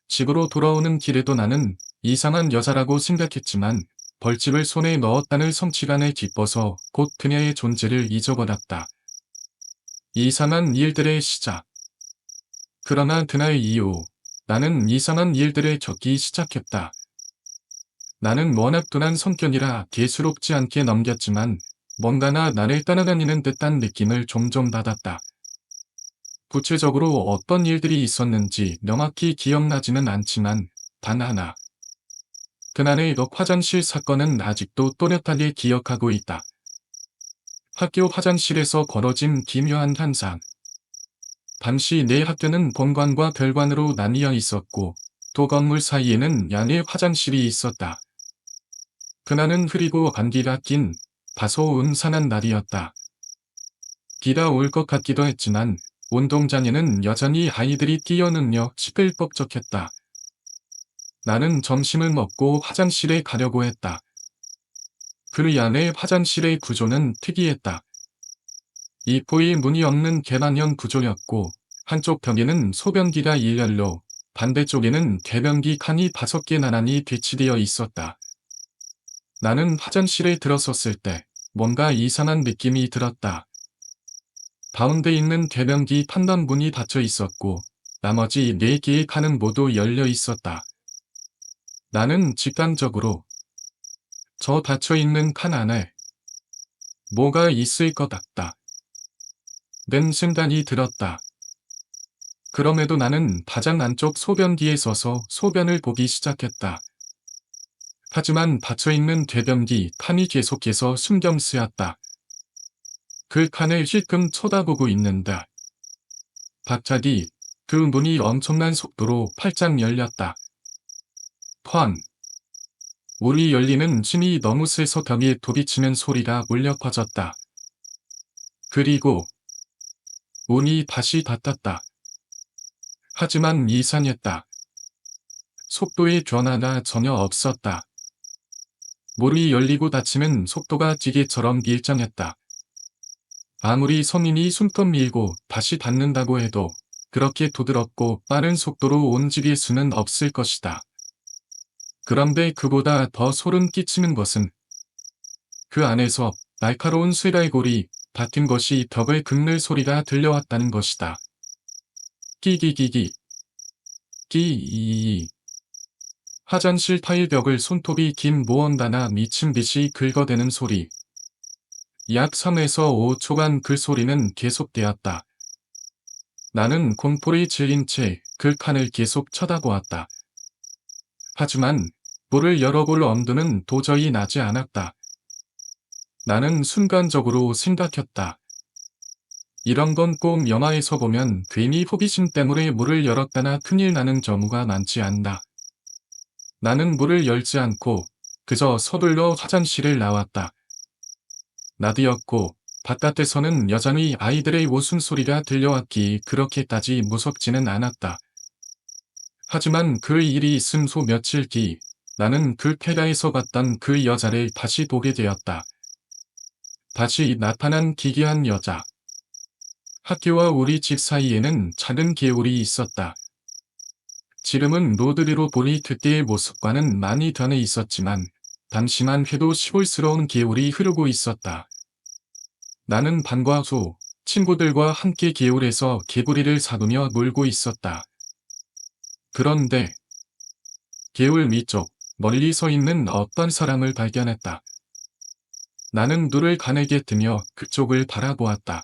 집으로 돌아오는 길에도 나는 이상한 여자라고 생각했지만 벌침을 손에 넣었다는 성취감에 기뻐서 곧 그녀의 존재를 잊어버렸다. 이상한 일들의 시작. 그러나 그날 이후 나는 이상한 일들에 겪기 시작했다. 나는 워낙 둔한 성격이라 개수롭지 않게 넘겼지만 뭔가가 나를 따라다니는 듯한 느낌을 종종 받았다. 구체적으로 어떤 일들이 있었는지 명확히 기억나지는 않지만 단 하나. 그날의 화장실 사건은 아직도 또렷하게 기억하고 있다. 학교 화장실에서 벌어진 기묘한 현상. 당시 내 학교는 본관과 별관으로 나뉘어 있었고 두 건물 사이에는 양의 화장실이 있었다. 그날은 흐리고 안개가 낀 다소 음산한 날이었다. 비가 올 것 같기도 했지만 운동장에는 여전히 아이들이 뛰어놀며 시끌벅적했다. 나는 점심을 먹고 화장실에 가려고 했다. 그 안의 화장실의 구조는 특이했다. 입구에 문이 없는 계단형 구조였고 한쪽 벽에는 소변기가 일렬로 반대쪽에는 대변기 칸이 5개 나란히 배치되어 있었다. 나는 화장실에 들어섰을 때 뭔가 이상한 느낌이 들었다. 가운데 있는 대변기 판단문이 닫혀 있었고 나머지 4개의 칸은 모두 열려 있었다. 나는 직감적으로 저 닫혀 있는 칸 안에 뭐가 있을 것 같다. 는 순간이 들었다. 그럼에도 나는 가장 안쪽 소변기에 서서 소변을 보기 시작했다. 하지만 닫혀있는 대변기 칸이 계속해서 신경 쓰였다. 그 칸을 힐끔 쳐다보고 있는데 갑자기 그 문이 엄청난 속도로 활짝 열렸다. 쾅! 문이 열리는 힘이 너무 세서 벽에 부딪히는 소리가 울려 퍼졌다. 그리고 문이 다시 닫혔다. 하지만 이상했다. 속도의 변화가 전혀 없었다. 문이 열리고 닫히는 속도가 기계처럼 일정했다. 아무리 성인이 숨껏 밀고 다시 닫는다고 해도 그렇게 부드럽고 빠른 속도로 움직일 수는 없을 것이다. 그런데 그보다 더 소름 끼치는 것은 그 안에서 날카로운 쇠갈고리 같은 것이 벽을 긁는 소리가 들려왔다는 것이다. 끼기기기 끼이 화장실 타일 벽을 손톱이 긴 무언가나 미친 듯이 긁어대는 소리. 약 3에서 5초간 그 소리는 계속되었다. 나는 공포에 질린 채 그 칸을 계속 쳐다보았다. 하지만 물을 여러 골 엄두는 도저히 나지 않았다. 나는 순간적으로 생각했다. 이런 건 꼭 영화에서 보면 괜히 호기심 때문에 문을 열었다나 큰일 나는 경우가 많지 않나. 나는 문을 열지 않고 그저 서둘러 화장실을 나왔다. 낮이었고 바깥에서는 여전히 아이들의 웃음소리가 들려왔기에 그렇게까지 무섭지는 않았다. 하지만 그 일이 있은 후 며칠 뒤 나는 그 쾌가에서 봤던 그 여자를 다시 보게 되었다. 다시 나타난 기괴한 여자. 학교와 우리 집 사이에는 작은 개울이 있었다. 지금은 로드리로 보니 그때의 모습과는 많이 변해 있었지만 당시만 해도 시골스러운 개울이 흐르고 있었다. 나는 방과 후 친구들과 함께 개울에서 개구리를 잡으며 놀고 있었다. 그런데 개울 위쪽 멀리 서 있는 어떤 사람을 발견했다. 나는 눈을 가늘게 뜨며 그쪽을 바라보았다.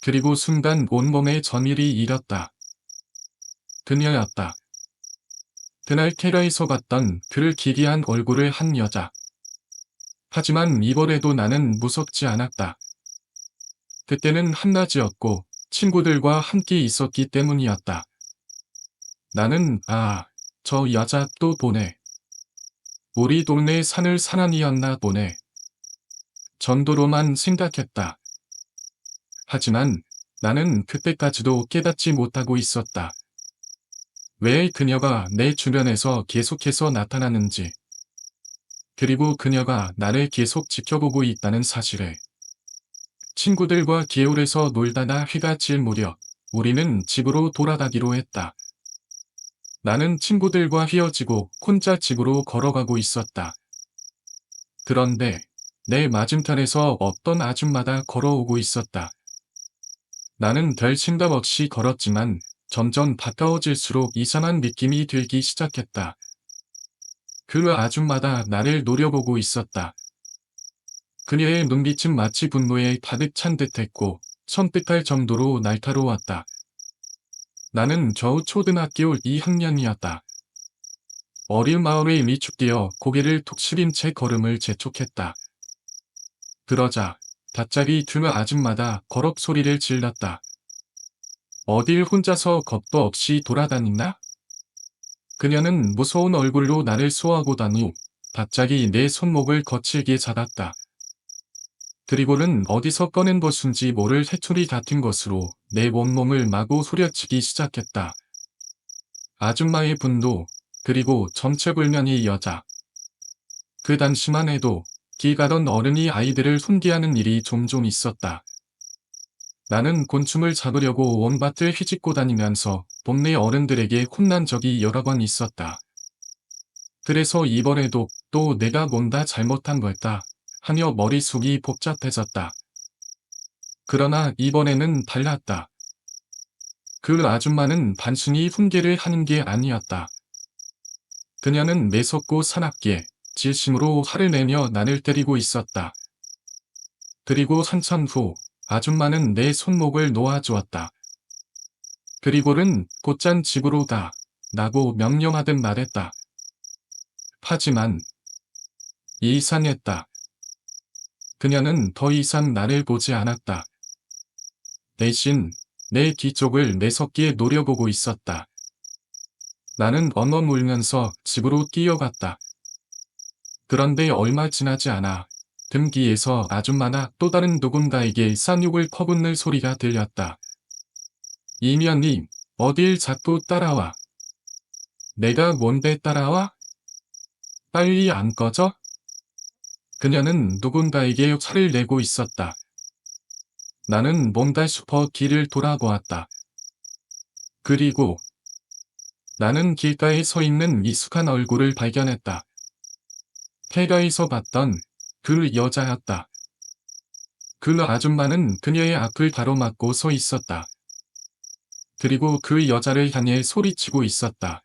그리고 순간 온몸에 전율이 일었다. 그녀였다. 그날 캐라에서 봤던 그를 기괴한 얼굴을 한 여자. 하지만 이번에도 나는 무섭지 않았다. 그때는 한낮이었고 친구들과 함께 있었기 때문이었다. 나는 저 여자 또 보네. 우리 동네 산을 사나이였나 보네. 정도로만 생각했다. 하지만 나는 그때까지도 깨닫지 못하고 있었다. 왜 그녀가 내 주변에서 계속해서 나타나는지, 그리고 그녀가 나를 계속 지켜보고 있다는 사실을. 친구들과 개울에서 놀다가 해가 질 무렵 우리는 집으로 돌아가기로 했다. 나는 친구들과 헤어지고 혼자 집으로 걸어가고 있었다. 그런데 내 맞은편에서 어떤 아줌마가 걸어오고 있었다. 나는 별 생각 없이 걸었지만 점점 가까워질수록 이상한 느낌이 들기 시작했다. 그 아줌마가 나를 노려보고 있었다. 그녀의 눈빛은 마치 분노에 가득 찬 듯했고 선뜻할 정도로 날카로웠다. 나는 겨우 초등학교 2학년이었다. 어린 마음에 위축되어 고개를 툭 숙인 채 걸음을 재촉했다. 그러자 갑자기 두 아줌마가 거럭 소리를 질렀다. 어딜 혼자서 겁도 없이 돌아다니나? 그녀는 무서운 얼굴로 나를 쏘아보던 후 갑자기 내 손목을 거칠게 잡았다. 그리고는 어디서 꺼낸 것인지 모를 해초리 같은 것으로 내 온몸을 마구 후려치기 시작했다. 아줌마의 분도, 그리고 정체불명의 여자. 그 당시만 해도 길 가던 어른이 아이들을 훈계하는 일이 종종 있었다. 나는 곤충을 잡으려고 온 밭을 휘짓고 다니면서 동네 어른들에게 혼난 적이 여러 번 있었다. 그래서 이번에도 또 내가 뭔가 잘못한 걸까 하며 머릿속이 복잡해졌다. 그러나 이번에는 달랐다. 그 아줌마는 단순히 훈계를 하는 게 아니었다. 그녀는 매섭고 사납게 진심으로 화를 내며 나를 때리고 있었다. 그리고 한참 후 아줌마는 내 손목을 놓아주었다. 그리고는 곧장 집으로 가 라고 명령하듯 말했다. 하지만 이상했다. 그녀는 더 이상 나를 보지 않았다. 대신 내 뒤쪽을 매섭게 노려보고 있었다. 나는 엉엉 울면서 집으로 뛰어갔다. 그런데 얼마 지나지 않아 등 뒤에서 아줌마나 또 다른 누군가에게 쌍욕을 퍼붓는 소리가 들렸다. 이면이 어딜 자꾸 따라와. 내가 뭔데 따라와? 빨리 안 꺼져? 그녀는 누군가에게 화를 내고 있었다. 나는 뭔가 싶어 뒤를 돌아보았다. 그리고 나는 길가에 서 있는 미숙한 얼굴을 발견했다. 태가에서 봤던 그 여자였다. 그 아줌마는 그녀의 앞을 가로막고 서 있었다. 그리고 그 여자를 향해 소리치고 있었다.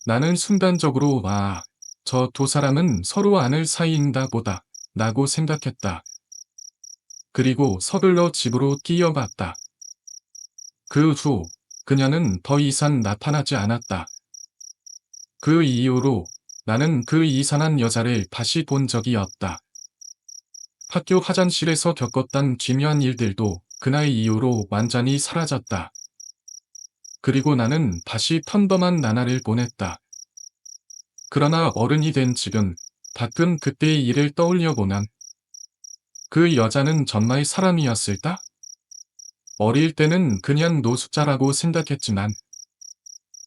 나는 순간적으로 저 두 사람은 서로 아는 사이인가 보다 라고 생각했다. 그리고 서둘러 집으로 뛰어갔다. 그 후 그녀는 더 이상 나타나지 않았다. 그 이후로 나는 그 이상한 여자를 다시 본 적이 없다. 학교 화장실에서 겪었던 기묘한 일들도 그날 이후로 완전히 사라졌다. 그리고 나는 다시 평범한 나날을 보냈다. 그러나 어른이 된 지금 가끔 그때의 일을 떠올려보면 그 여자는 정말 사람이었을까? 어릴 때는 그냥 노숙자라고 생각했지만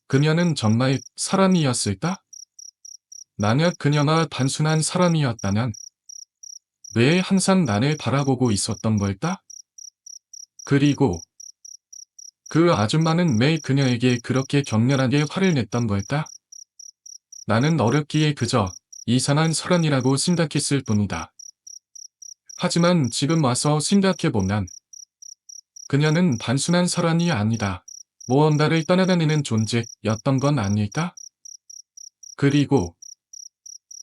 그녀는 정말 사람이었을까? 만약 그녀가 단순한 사람이었다면 왜 항상 나를 바라보고 있었던 걸까? 그리고 그 아줌마는 왜 그녀에게 그렇게 격렬하게 화를 냈던 걸까? 나는 어렵기에 그저 이상한 사람이라고 생각했을 뿐이다. 하지만 지금 와서 생각해보면 그녀는 단순한 사람이 아니다. 무언가를 따라다니는 존재였던 건 아닐까? 그리고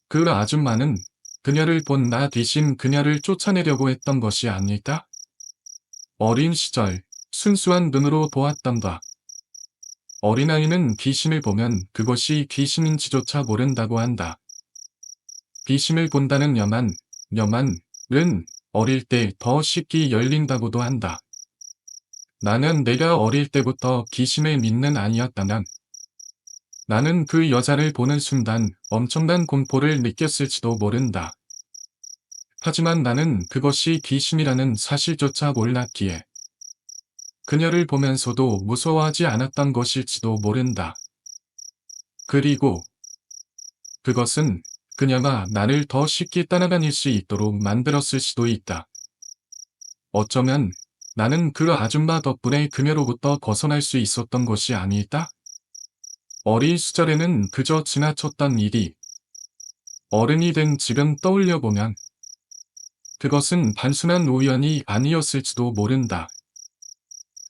그 아줌마는 그녀를 본 나 대신 그녀를 쫓아내려고 했던 것이 아닐까? 어린 시절 순수한 눈으로 보았던가. 어린아이는 귀신을 보면 그것이 귀신인지조차 모른다고 한다. 귀신을 본다는 녀만은 어릴 때 더 쉽게 열린다고도 한다. 나는 내가 어릴 때부터 귀신을 믿는 아이였다면 나는 그 여자를 보는 순간 엄청난 공포를 느꼈을지도 모른다. 하지만 나는 그것이 귀신이라는 사실조차 몰랐기에 그녀를 보면서도 무서워하지 않았던 것일지도 모른다. 그리고 그것은 그녀가 나를 더 쉽게 따라다닐 수 있도록 만들었을 수도 있다. 어쩌면 나는 그 아줌마 덕분에 그녀로부터 벗어날 수 있었던 것이 아닐까? 어린 시절에는 그저 지나쳤던 일이 어른이 된 지금 떠올려보면 그것은 단순한 우연이 아니었을지도 모른다.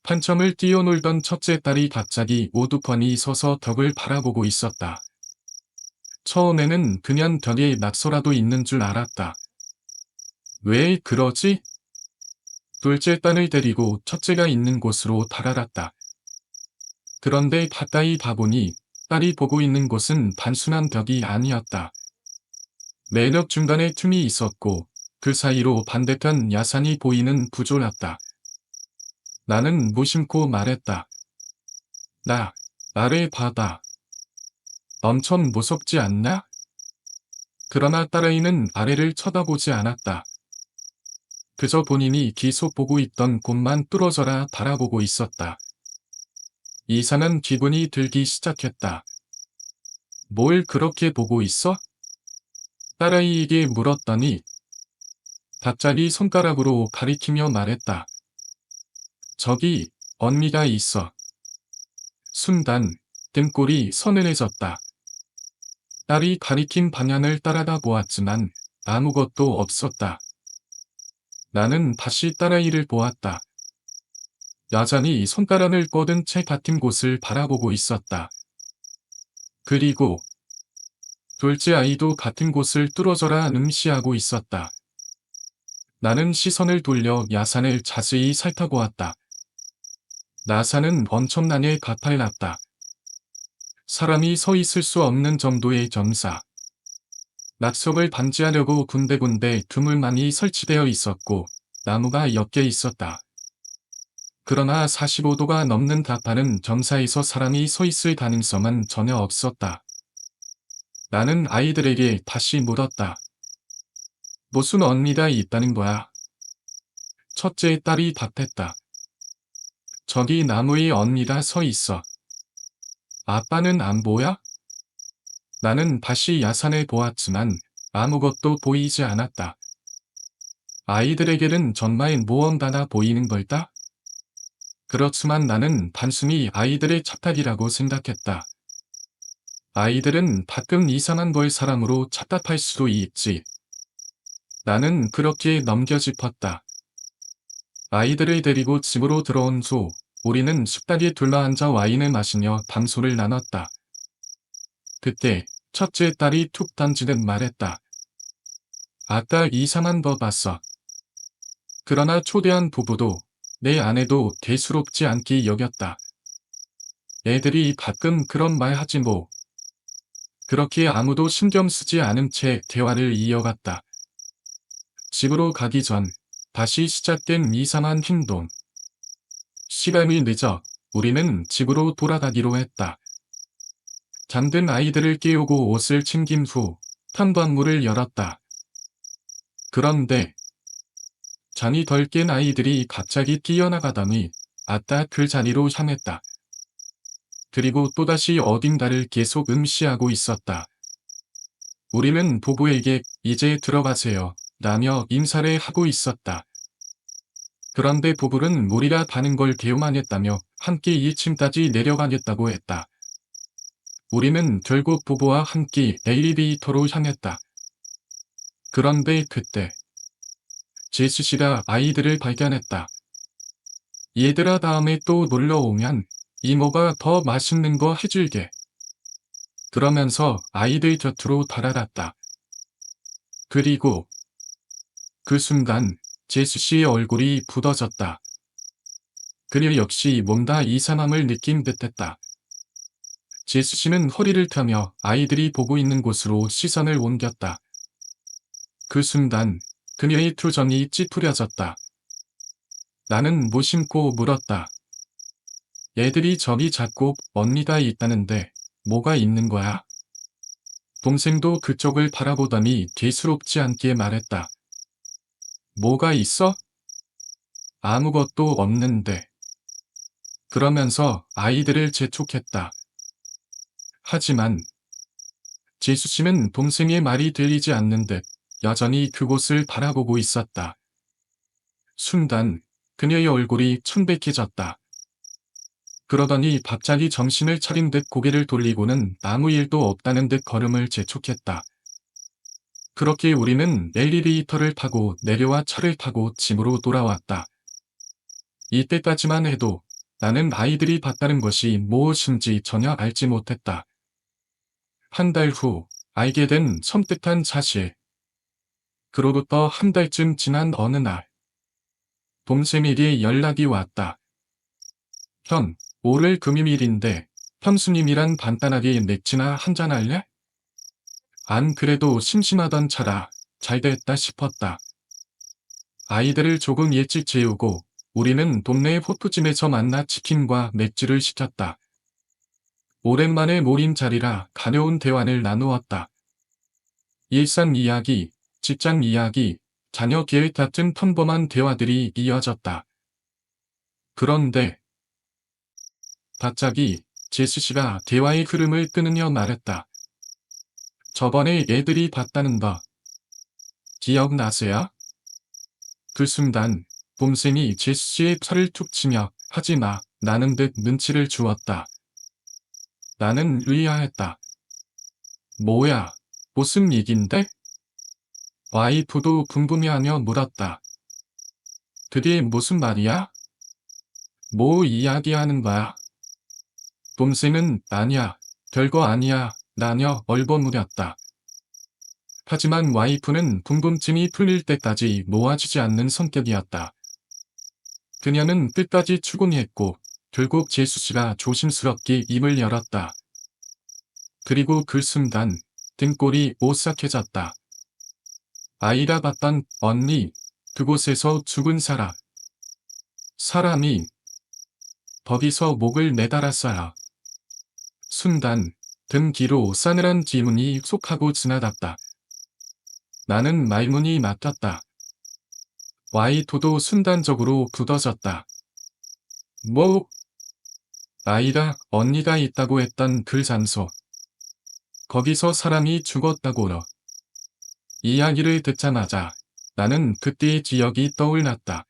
한참을 뛰어놀던 첫째 딸이 갑자기 우두커니 서서 벽을 바라보고 있었다. 처음에는 그냥 벽에 낙서라도 있는 줄 알았다. 왜 그러지? 둘째 딸을 데리고 첫째가 있는 곳으로 달아났다. 그런데 가까이 봐보니 딸이 보고 있는 곳은 단순한 벽이 아니었다. 매력 중간에 틈이 있었고 그 사이로 반대편 야산이 보이는 구조였다. 나는 무심코 말했다. 나를 봐봐. 엄청 무섭지 않나? 그러나 딸아이는 아래를 쳐다보지 않았다. 그저 본인이 계속 보고 있던 곳만 뚫어져라 바라보고 있었다. 이사는 기분이 들기 시작했다. 뭘 그렇게 보고 있어? 딸아이에게 물었더니 갑자기 손가락으로 가리키며 말했다. 저기 언니가 있어. 순간 등골이 서늘해졌다. 딸이 가리킨 방향을 따라가 보았지만 아무것도 없었다. 나는 다시 딸아이를 보았다. 여전히 손가락을 뻗은 채 같은 곳을 바라보고 있었다. 그리고 둘째 아이도 같은 곳을 뚫어져라 응시하고 있었다. 나는 시선을 돌려 야산을 자세히 살펴보았다. 나산은 엄청나게 가팔랐다. 사람이 서 있을 수 없는 정도의 점사. 낙석을 방지하려고 군데군데 두물만이 설치되어 있었고 나무가 몇 개 있었다. 그러나 45도가 넘는 가파른 점사에서 사람이 서 있을 가능성은 전혀 없었다. 나는 아이들에게 다시 물었다. 무슨 언니가 있다는 거야? 첫째 딸이 답했다. 저기 나무에 언니가 서 있어. 아빠는 안 보여? 나는 다시 야산을 보았지만 아무것도 보이지 않았다. 아이들에게는 정말 무언가가 보이는 걸까? 그렇지만 나는 단순히 아이들의 착각이라고 생각했다. 아이들은 가끔 이상한 걸 사람으로 착각할 수도 있지. 나는 그렇게 넘겨짚었다. 아이들을 데리고 집으로 들어온 후 우리는 식탁에 둘러앉아 와인을 마시며 담소를 나눴다. 그때 첫째 딸이 툭 던지듯 말했다. 아까 이상한 거 봤어. 그러나 초대한 부부도 내 아내도 대수롭지 않게 여겼다. 애들이 가끔 그런 말 하지 뭐. 그렇게 아무도 신경 쓰지 않은 채 대화를 이어갔다. 집으로 가기 전 다시 시작된 이상한 행동. 시간이 늦어 우리는 집으로 돌아가기로 했다. 잠든 아이들을 깨우고 옷을 챙긴 후 현관문을 열었다. 그런데 잠이 덜 깬 아이들이 갑자기 뛰어나가더니 아따 그 자리로 향했다. 그리고 또다시 어딘가를 계속 응시하고 있었다. 우리는 부부에게 이제 들어가세요 라며 인사를 하고 있었다. 그런데 부부는 우리가 가는 걸 개요만했다며 함께 2층까지 내려가겠다고 했다. 우리는 결국 부부와 함께 엘리베이터로 향했다. 그런데 그때 제수 씨가 아이들을 발견했다. 얘들아 다음에 또 놀러 오면 이모가 더 맛있는 거 해줄게. 그러면서 아이들 곁으로 다가갔다. 그리고 그 순간 제수 씨의 얼굴이 굳어졌다. 그녀 역시 뭔가 이상함을 느낀 듯했다. 제수 씨는 허리를 펴며 아이들이 보고 있는 곳으로 시선을 옮겼다. 그 순간 그녀의 표정이 찌푸려졌다. 나는 무심코 물었다. 얘들이 저기 자꾸 언니가 있다는데 뭐가 있는 거야? 동생도 그쪽을 바라보더니 대수롭지 않게 말했다. 뭐가 있어? 아무것도 없는데. 그러면서 아이들을 재촉했다. 하지만 제수 씨는 동생의 말이 들리지 않는 듯 여전히 그곳을 바라보고 있었다. 순간 그녀의 얼굴이 청백해졌다. 그러더니 갑자기 정신을 차린 듯 고개를 돌리고는 아무 일도 없다는 듯 걸음을 재촉했다. 그렇게 우리는 엘리베이터를 타고 내려와 차를 타고 집으로 돌아왔다. 이때까지만 해도 나는 아이들이 봤다는 것이 무엇인지 전혀 알지 못했다. 한 달 후 알게 된 섬뜩한 사실. 그로부터 한 달쯤 지난 어느 날 동생에게 연락이 왔다. 형, 오늘 금요일인데 형수님이랑 간단하게 맥주나 한잔 할래? 안 그래도 심심하던 차라 잘 됐다 싶었다. 아이들을 조금 일찍 재우고 우리는 동네 호프집에서 만나 치킨과 맥주를 시켰다. 오랜만에 모인 자리라 가벼운 대화를 나누었다. 일상 이야기, 직장 이야기, 자녀 계획 같은 평범한 대화들이 이어졌다. 그런데 갑자기 제수 씨가 대화의 흐름을 끊으며 말했다. 저번에 애들이 봤다는 거 기억나세요? 그 순간 봄쌤이 제수 씨의 팔을 툭 치며 하지 마, 라는 듯 눈치를 주었다. 나는 의아했다. 뭐야, 무슨 얘긴데? 와이프도 궁금해하며 물었다. 그게 무슨 말이야? 뭐 이야기하는 거야? 봄쌤은 아니야, 별거 아니야, 라며 얼버무렸다. 하지만 와이프는 궁금증이 풀릴 때까지 놓아주지 않는 성격이었다. 그녀는 끝까지 추궁했고 결국 제수씨가 조심스럽게 입을 열었다. 그리고 그 순간 등골이 오싹해졌다. 아이라 봤던 언니, 그곳에서 죽은 사람이 거기서 목을 매달았어요. 순간 등 뒤로 싸늘한 지문이 쏙 하고 지나갔다. 나는 말문이 막혔다. 와이프도 순간적으로 굳어졌다. 뭐? 아이라 언니가 있다고 했던 그 장소. 거기서 사람이 죽었다고요. 이야기를 듣자마자 나는 그때의 기억이 떠올랐다.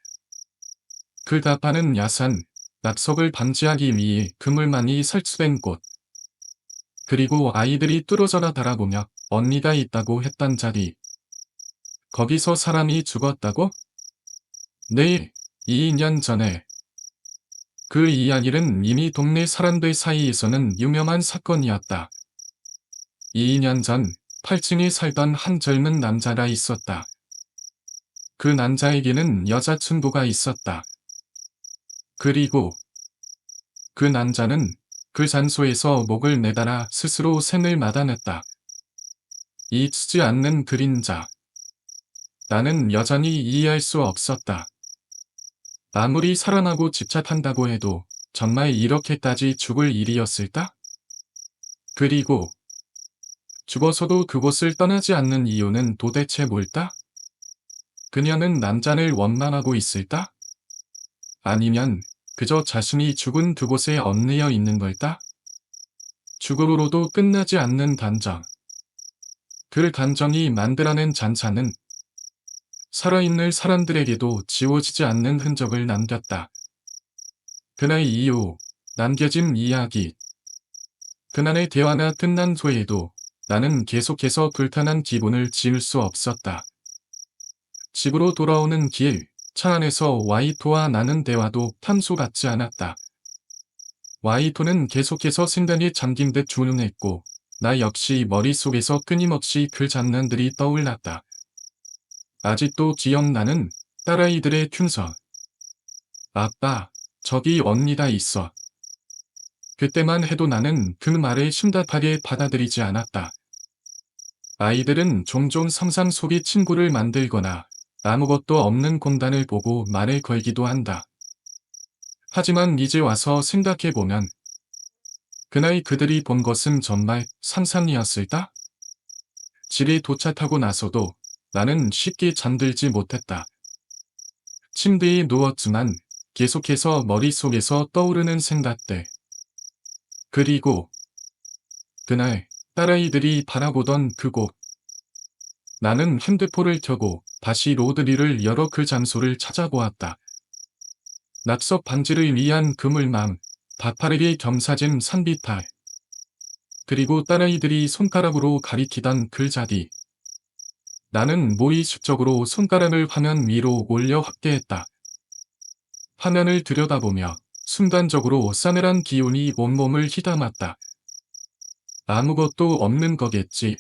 그 다파는 야산, 낙석을 방지하기 위해 그물망이 설치된 곳. 그리고 아이들이 뚫어져라 달아보며 언니가 있다고 했던 자리. 거기서 사람이 죽었다고? 네, 2년 전에. 그 이야기는 이미 동네 사람들 사이에서는 유명한 사건이었다. 2년 전 8층에 살던 한 젊은 남자가 있었다. 그 남자에게는 여자친구가 있었다. 그리고 그 남자는 그 장소에서 목을 매달아 스스로 생을 마감했다. 잊지 않는 그림자. 나는 여전히 이해할 수 없었다. 아무리 사랑하고 집착한다고 해도 정말 이렇게까지 죽을 일이었을까? 그리고 죽어서도 그곳을 떠나지 않는 이유는 도대체 뭘까? 그녀는 남자를 원망하고 있을까? 아니면 그저 자신이 죽은 그곳에 얽매여 있는 걸까? 죽음으로도 끝나지 않는 감정. 그 감정이 만들어낸 잔상은 살아있는 사람들에게도 지워지지 않는 흔적을 남겼다. 그날 이후 남겨진 이야기. 그날의 대화가 끝난 후에도 나는 계속해서 불편한 기분을 지울 수 없었다. 집으로 돌아오는 길, 차 안에서 와이프와 나눈 대화도 탐소 같지 않았다. 와이프는 계속해서 생각에 잠긴 듯 조용했고 나 역시 머릿속에서 끊임없이 그 장면들이 떠올랐다. 아직도 기억나는 딸아이들의 튠서. 아빠, 저기 언니가 있어. 그때만 해도 나는 그 말을 심각하게 받아들이지 않았다. 아이들은 종종 상상 속의 친구를 만들거나 아무것도 없는 공간을 보고 말을 걸기도 한다. 하지만 이제 와서 생각해보면 그날 그들이 본 것은 정말 상상이었을까? 집에 도착하고 나서도 나는 쉽게 잠들지 못했다. 침대에 누웠지만 계속해서 머릿속에서 떠오르는 생각들. 그리고 그날 딸아이들이 바라보던 그곳. 나는 핸드폰을 켜고 다시 로드리를 열어 그 장소를 찾아보았다. 낙석 반지를 위한 그물망, 바파르게 겸사진 산비탈. 그리고 딸아이들이 손가락으로 가리키던 그 자리. 나는 무의식적으로 손가락을 화면 위로 올려 확대했다. 화면을 들여다보며 순간적으로 싸늘한 기운이 온몸을 휘감았다. 아무것도 없는 거겠지.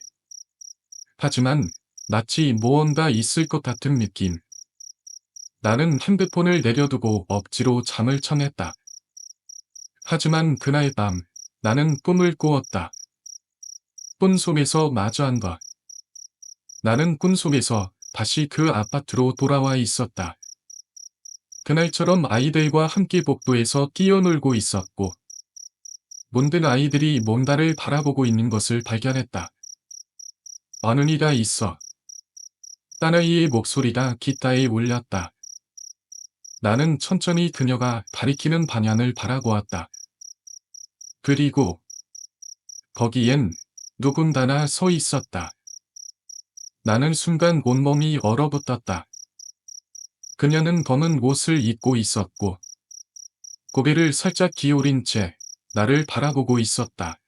하지만 마치 무언가 있을 것 같은 느낌. 나는 핸드폰을 내려두고 억지로 잠을 청했다. 하지만 그날 밤 나는 꿈을 꾸었다. 꿈속에서 마주한 것. 나는 꿈속에서 다시 그 아파트로 돌아와 있었다. 그날처럼 아이들과 함께 복도에서 뛰어놀고 있었고 문득 아이들이 뭔가를 바라보고 있는 것을 발견했다. 어느 이가 있어. 딸아이의 목소리가 귓가에 울렸다. 나는 천천히 그녀가 가리키는 방향을 바라보았다. 그리고 거기엔 누군가가 서 있었다. 나는 순간 온몸이 얼어붙었다. 그녀는 검은 옷을 입고 있었고 고개를 살짝 기울인 채 나를 바라보고 있었다.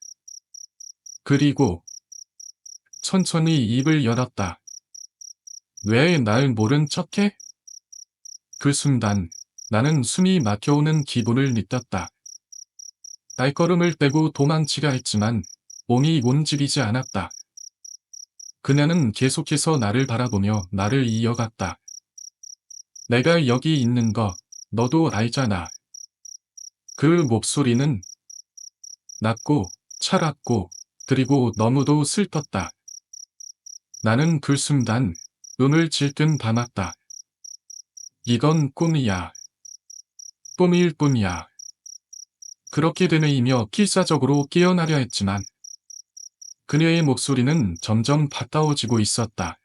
그리고 천천히 입을 열었다. 왜 날 모른 척해? 그 순간 나는 숨이 막혀오는 기분을 느꼈다. 발걸음을 떼고 도망치려 했지만 몸이 움직이지 않았다. 그녀는 계속해서 나를 바라보며 말을 이어갔다. 내가 여기 있는 거 너도 알잖아. 그 목소리는 낮고 차갑고 그리고 너무도 슬펐다. 나는 그 순간 눈을 질끈 감았다. 이건 꿈이야. 꿈일 뿐이야. 그렇게 되뇌이며 필사적으로 깨어나려 했지만 그녀의 목소리는 점점 가까워지고 있었다.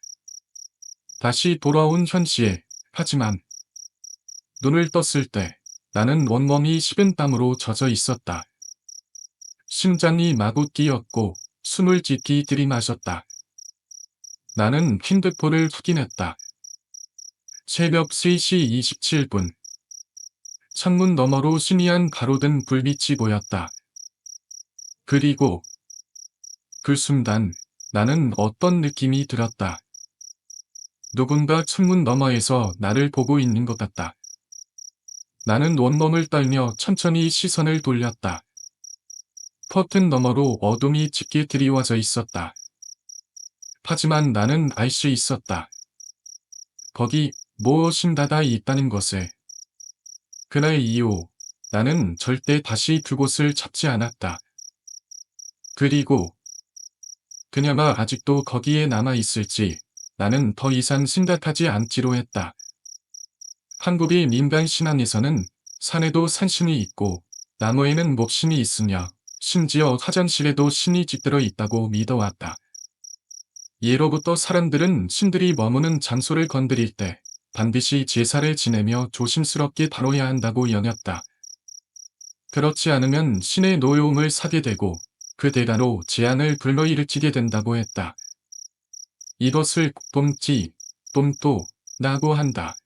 다시 돌아온 현실. 하지만 눈을 떴을 때 나는 온몸이 식은땀으로 젖어 있었다. 심장이 마구 뛰었고 숨을 깊이 들이마셨다. 나는 핸드폰을 확인했다. 새벽 3시 27분. 창문 너머로 희미한 가로등 불빛이 보였다. 그리고 그 순간 나는 어떤 느낌이 들었다. 누군가 창문 너머에서 나를 보고 있는 것 같다. 나는 온몸을 떨며 천천히 시선을 돌렸다. 커튼 너머로 어둠이 짙게 드리워져 있었다. 하지만 나는 알 수 있었다. 거기 무엇인가가 있다는 것을. 그날 이후 나는 절대 다시 그곳을 찾지 않았다. 그리고 그녀가 아직도 거기에 남아 있을지 나는 더 이상 생각하지 않기로 했다. 한국의 민간 신앙에서는 산에도 산신이 있고 나무에는 목신이 있으며 심지어 화장실에도 신이 깃들어 있다고 믿어왔다. 예로부터 사람들은 신들이 머무는 장소를 건드릴 때 반드시 제사를 지내며 조심스럽게 다뤄야 한다고 여겼다. 그렇지 않으면 신의 노여움을 사게 되고 그 대가로 재앙을 불러일으키게 된다고 했다. 이것을 봄지, 봄도라고 한다.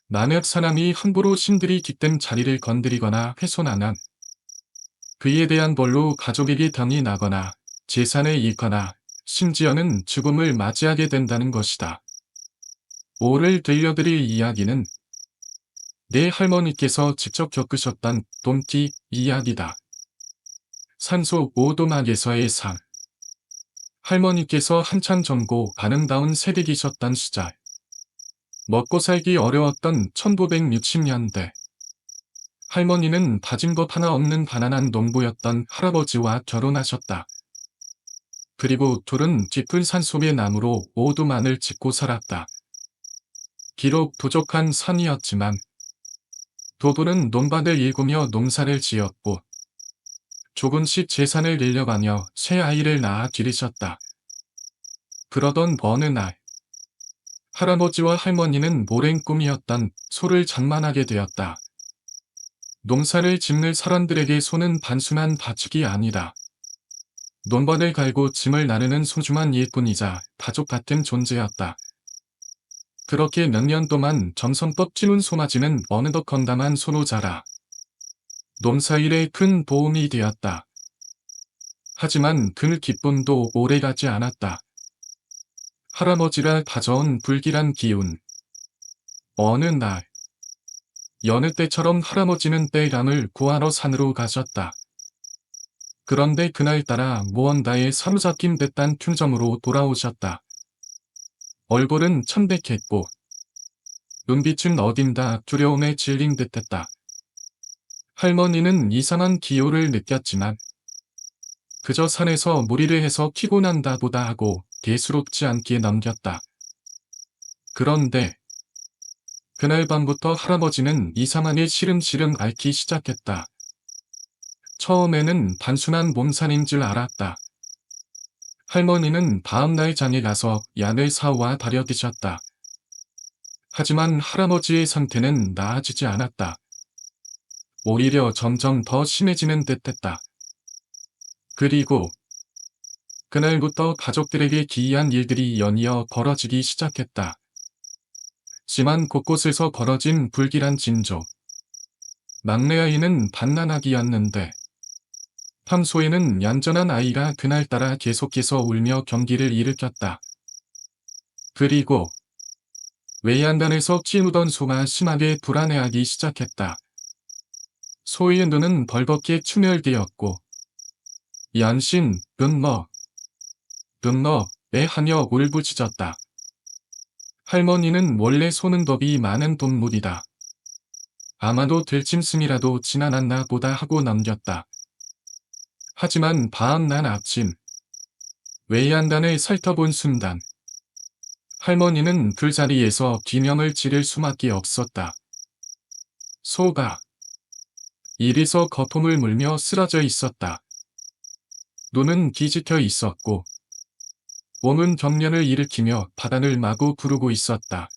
만약 사람이 함부로 신들이 깃든 자리를 건드리거나 훼손하면 그에 대한 벌로 가족에게 병이 나거나 재산을 잃거나 심지어는 죽음을 맞이하게 된다는 것이다. 오늘 들려드릴 이야기는 내 할머니께서 직접 겪으셨던 돔티 이야기다. 산속 오두막에서의 삶. 할머니께서 한참 젊고 아름다운 세대기셨던 시절. 먹고 살기 어려웠던 1960년대. 할머니는 가진 것 하나 없는 가난한 농부였던 할아버지와 결혼하셨다. 그리고 둘은 깊은 산속의 나무로 오두막을 짓고 살았다. 비록 부족한 산이었지만 도도는 논밭을 일구며 농사를 지었고 조금씩 재산을 늘려가며 새 아이를 낳아 기르셨다. 그러던 어느 날 할아버지와 할머니는 오랜 꿈이었던 소를 장만하게 되었다. 농사를 짓는 사람들에게 소는 단순한 가축이 아니다. 논밭을 갈고 짐을 나르는 소중한 일꾼이자 가족 같은 존재였다. 그렇게 몇 년 동안 정성껏 키운 소맞이는 어느덧 건담한 소로 자라 농사일에 큰 도움이 되었다. 하지만 그 기쁨도 오래가지 않았다. 할아버지가 가져온 불길한 기운. 어느 날 여느 때처럼 할아버지는 땔감을 구하러 산으로 가셨다. 그런데 그날따라 무언가에 사로잡힌 듯한 표정으로 돌아오셨다. 얼굴은 천백했고 눈빛은 어딘가 두려움에 질린 듯했다. 할머니는 이상한 기호를 느꼈지만 그저 산에서 무리를 해서 키고 난다 보다 하고 대수롭지 않게 넘겼다. 그런데 그날 밤부터 할아버지는 이상하게 시름시름 앓기 시작했다. 처음에는 단순한 몸살인 줄 알았다. 할머니는 다음날 장에 가서 약을 사와 다려 드셨다. 하지만 할아버지의 상태는 나아지지 않았다. 오히려 점점 더 심해지는 듯했다. 그리고 그날부터 가족들에게 기이한 일들이 연이어 벌어지기 시작했다. 집안 곳곳에서 벌어진 불길한 징조. 막내 아이는 갓난아기였는데 평소에는 얌전한 아이가 그날따라 계속해서 울며 경기를 일으켰다. 그리고 외양간에서 키우던 소가 심하게 불안해하기 시작했다. 소의 눈은 벌겋게 충혈되었고 연신 애 하며 울부짖었다. 할머니는 원래 소는 겁이 많은 동물이다. 아마도 들짐승이라도 지나갔나 보다 하고 넘겼다. 하지만 다음날 아침 외양간을 살펴본 순간 할머니는 그 자리에서 기념을 지를 수밖에 없었다. 소가 이리서 거품을 물며 쓰러져 있었다. 눈은 기지켜 있었고 몸은 경련을 일으키며 바닥을 마구 구르고 있었다.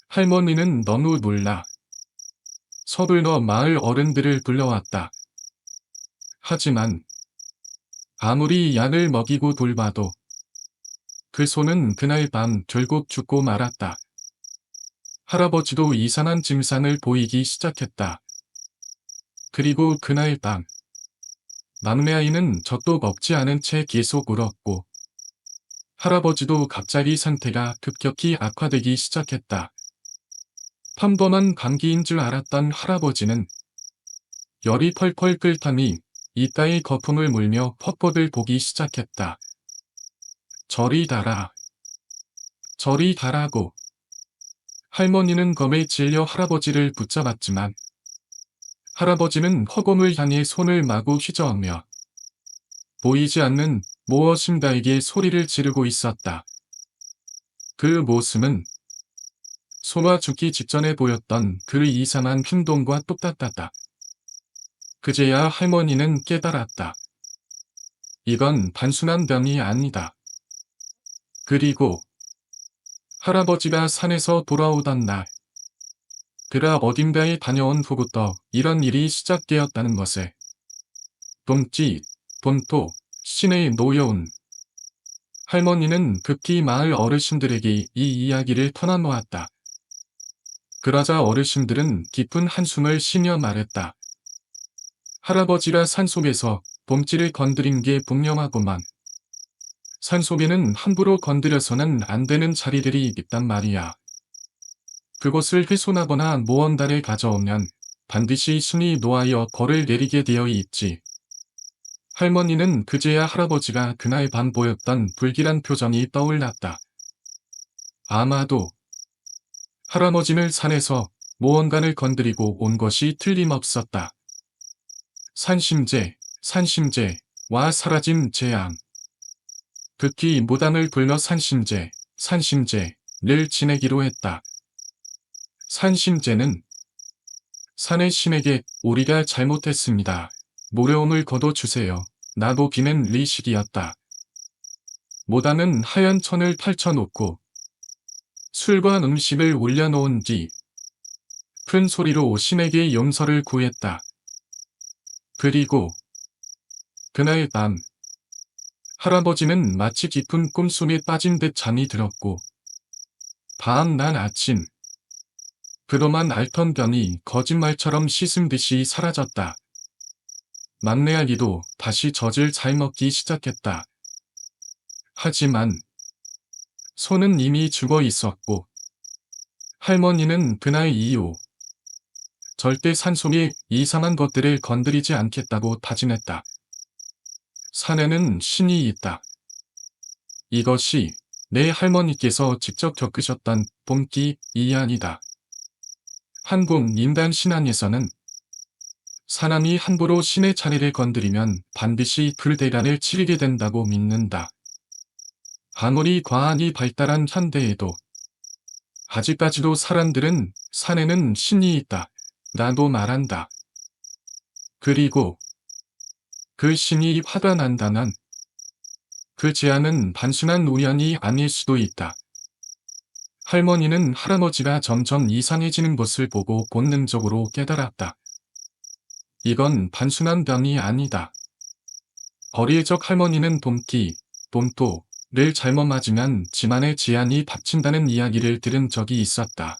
할머니는 너무 놀라 서둘러 마을 어른들을 불러왔다. 하지만 아무리 약을 먹이고 돌봐도 그 소는 그날 밤 결국 죽고 말았다. 할아버지도 이상한 증상을 보이기 시작했다. 그리고 그날 밤 막내 아이는 젖도 먹지 않은 채 계속 울었고 할아버지도 갑자기 상태가 급격히 악화되기 시작했다. 평범한 감기인 줄 알았던 할아버지는 열이 펄펄 끓더니 이따의 거품을 물며 퍽퍽을 보기 시작했다. 저리 가라. 저리 가라고. 할머니는 검에 질려 할아버지를 붙잡았지만 할아버지는 허공을 향해 손을 마구 휘저으며 보이지 않는 무엇인가에게 소리를 지르고 있었다. 그 모습은 소가 죽기 직전에 보였던 그 이상한 행동과 똑같았다. 그제야 할머니는 깨달았다. 이건 단순한 병이 아니다. 그리고 할아버지가 산에서 돌아오던 날 그가 어딘가에 다녀온 후부터 이런 일이 시작되었다는 것에 봄지, 본토, 시내에 놓여온 할머니는 급히 마을 어르신들에게 이 이야기를 터놔놓았다. 그러자 어르신들은 깊은 한숨을 쉬며 말했다. 할아버지가 산속에서 봄지를 건드린 게 분명하구만. 산속에는 함부로 건드려서는 안 되는 자리들이 있단 말이야. 그것을 훼손하거나 무언가를 가져오면 반드시 순이 놓아여 벌을 내리게 되어 있지. 할머니는 그제야 할아버지가 그날 밤 보였던 불길한 표정이 떠올랐다. 아마도 할아버지는 산에서 무언가를 건드리고 온 것이 틀림없었다. 산심제와 사라진 재앙. 극히 무당을 불러 산심제를 지내기로 했다. 산심제는 산의 신에게 우리가 잘못했습니다. 모려움을 거둬주세요. 나도 비는 리식이었다. 무당은 하얀 천을 펼쳐놓고 술과 음식을 올려놓은 뒤 큰 소리로 신에게 용서를 구했다. 그리고 그날 밤 할아버지는 마치 깊은 꿈속에 빠진 듯 잠이 들었고 다음 날 아침 그동안 앓던 병이 거짓말처럼 씻은 듯이 사라졌다. 막내 아기도 다시 젖을 잘 먹기 시작했다. 하지만 소는 이미 죽어 있었고 할머니는 그날 이후 절대 산속에 이상한 것들을 건드리지 않겠다고 다짐했다. 산에는 신이 있다. 이것이 내 할머니께서 직접 겪으셨던 봄기 이야기다. 한국 인간 신앙에서는 사람이 함부로 신의 자리를 건드리면 반드시 불대란을 치르게 된다고 믿는다. 아무리 과학이 발달한 현대에도 아직까지도 사람들은 산에는 신이 있다 라고 말한다. 그리고 그 신이 화가 난다면 그 제안은 단순한 우연이 아닐 수도 있다. 할머니는 할아버지가 점점 이상해지는 것을 보고 본능적으로 깨달았다. 이건 단순한 병이 아니다. 어릴 적 할머니는 돔토를 잘못 맞으면 집안의 제안이 닥친다는 이야기를 들은 적이 있었다.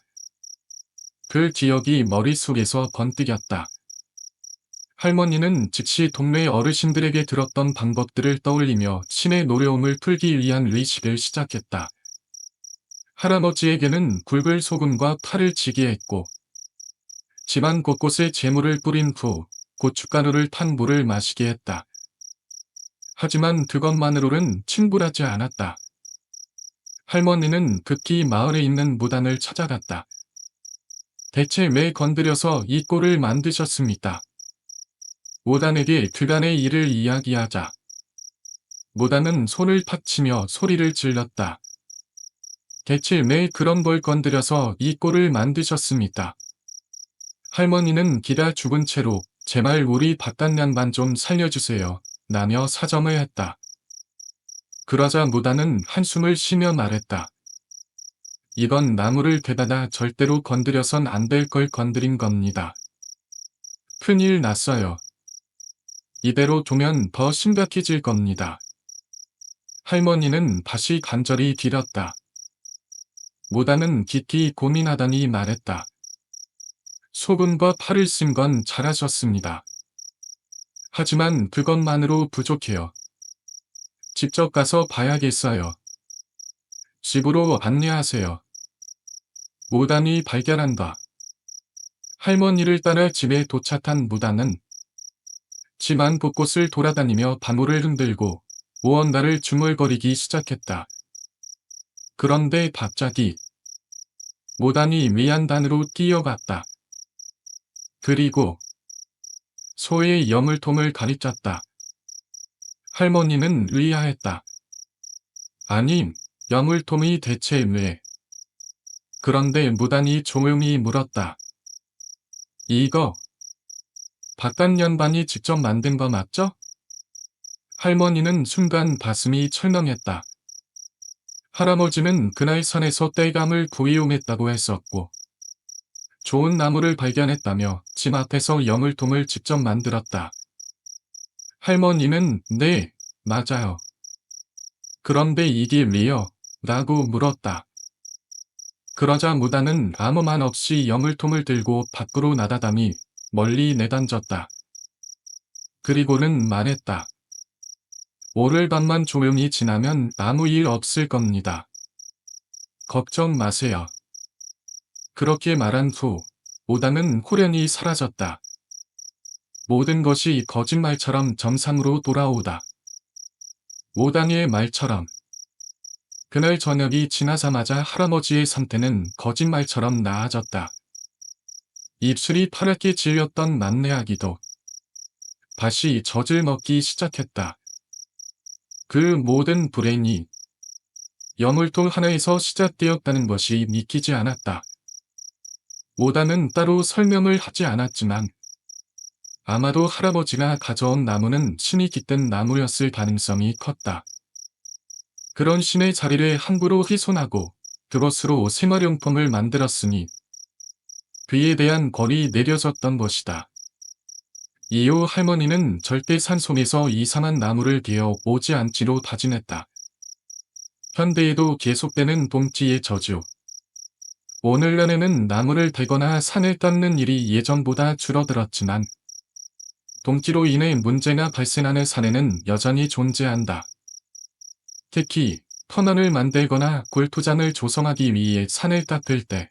그 기억이 머릿속에서 번뜩였다. 할머니는 즉시 동네 어르신들에게 들었던 방법들을 떠올리며 신의 노려움을 풀기 위한 의식을 시작했다. 할아버지에게는 굵은 소금과 파를 지게 했고 집안 곳곳에 재물을 뿌린 후 고춧가루를 탄 물을 마시게 했다. 하지만 그것만으로는 충분하지 않았다. 할머니는 급히 마을에 있는 무당을 찾아갔다. 대체 왜 건드려서 이 꼴을 만드셨습니까? 무당에게 그간의 일을 이야기하자 무당은 손을 탁 치며 소리를 질렀다. 대체 왜 그런 걸 건드려서 이 꼴을 만드셨습니까? 할머니는 기다 죽은 채로 제발 우리 바깥 양반 좀 살려주세요 라며 사정을 했다. 그러자 무당은 한숨을 쉬며 말했다. 이건 나무를 베다다 절대로 건드려선 안 될 걸 건드린 겁니다. 큰일 났어요. 이대로 두면 더 심각해질 겁니다. 할머니는 다시 간절히 빌었다. 무당은 깊이 고민하더니 말했다. 소금과 파를 쓴 건 잘하셨습니다. 하지만 그것만으로 부족해요. 직접 가서 봐야겠어요. 집으로 안내하세요. 무당이 발견한다. 할머니를 따라 집에 도착한 무당은 집안 곳곳을 돌아다니며 바물을 흔들고 무언가를 중얼거리기 시작했다. 그런데 갑자기 무당이 위안단으로 뛰어갔다. 그리고 소의 여물통을 가리켰다. 할머니는 의아했다. 아니, 여물통이 대체 왜? 그런데 무당이 조용히 물었다. 이거 바깥연반이 직접 만든 거 맞죠? 할머니는 순간 가슴이 철렁했다. 할아버지는 그날 산에서 땔감을 구이용했다고 했었고 좋은 나무를 발견했다며 집 앞에서 여물통을 직접 만들었다. 할머니는 네, 맞아요. 그런데 이게 왜요? 라고 물었다. 그러자 무당은 아무 말 없이 여물통을 들고 밖으로 나다담이 멀리 내던졌다. 그리고는 말했다. 오늘 밤만 조용히 지나면 아무 일 없을 겁니다. 걱정 마세요. 그렇게 말한 후 무당은 호련히 사라졌다. 모든 것이 거짓말처럼 정상으로 돌아오다. 무당의 말처럼 그날 저녁이 지나자마자 할아버지의 상태는 거짓말처럼 나아졌다. 입술이 파랗게 질렸던 만내아기도 다시 젖을 먹기 시작했다. 그 모든 불행이 여물통 하나에서 시작되었다는 것이 믿기지 않았다. 무당은 따로 설명을 하지 않았지만 아마도 할아버지가 가져온 나무는 신이 깃든 나무였을 가능성이 컸다. 그런 신의 자리를 함부로 훼손하고 그것으로 생활용품을 만들었으니 그에 대한 벌이 내려졌던 것이다. 이후 할머니는 절대 산속에서 이상한 나무를 베어 오지 않기로 다짐했다. 현대에도 계속되는 봄치의 저주. 오늘날에는 나무를 베거나 산을 닦는 일이 예전보다 줄어들었지만 동기로 인해 문제가 발생하는 사례는 여전히 존재한다. 특히 터널을 만들거나 골투장을 조성하기 위해 산을 닦을 때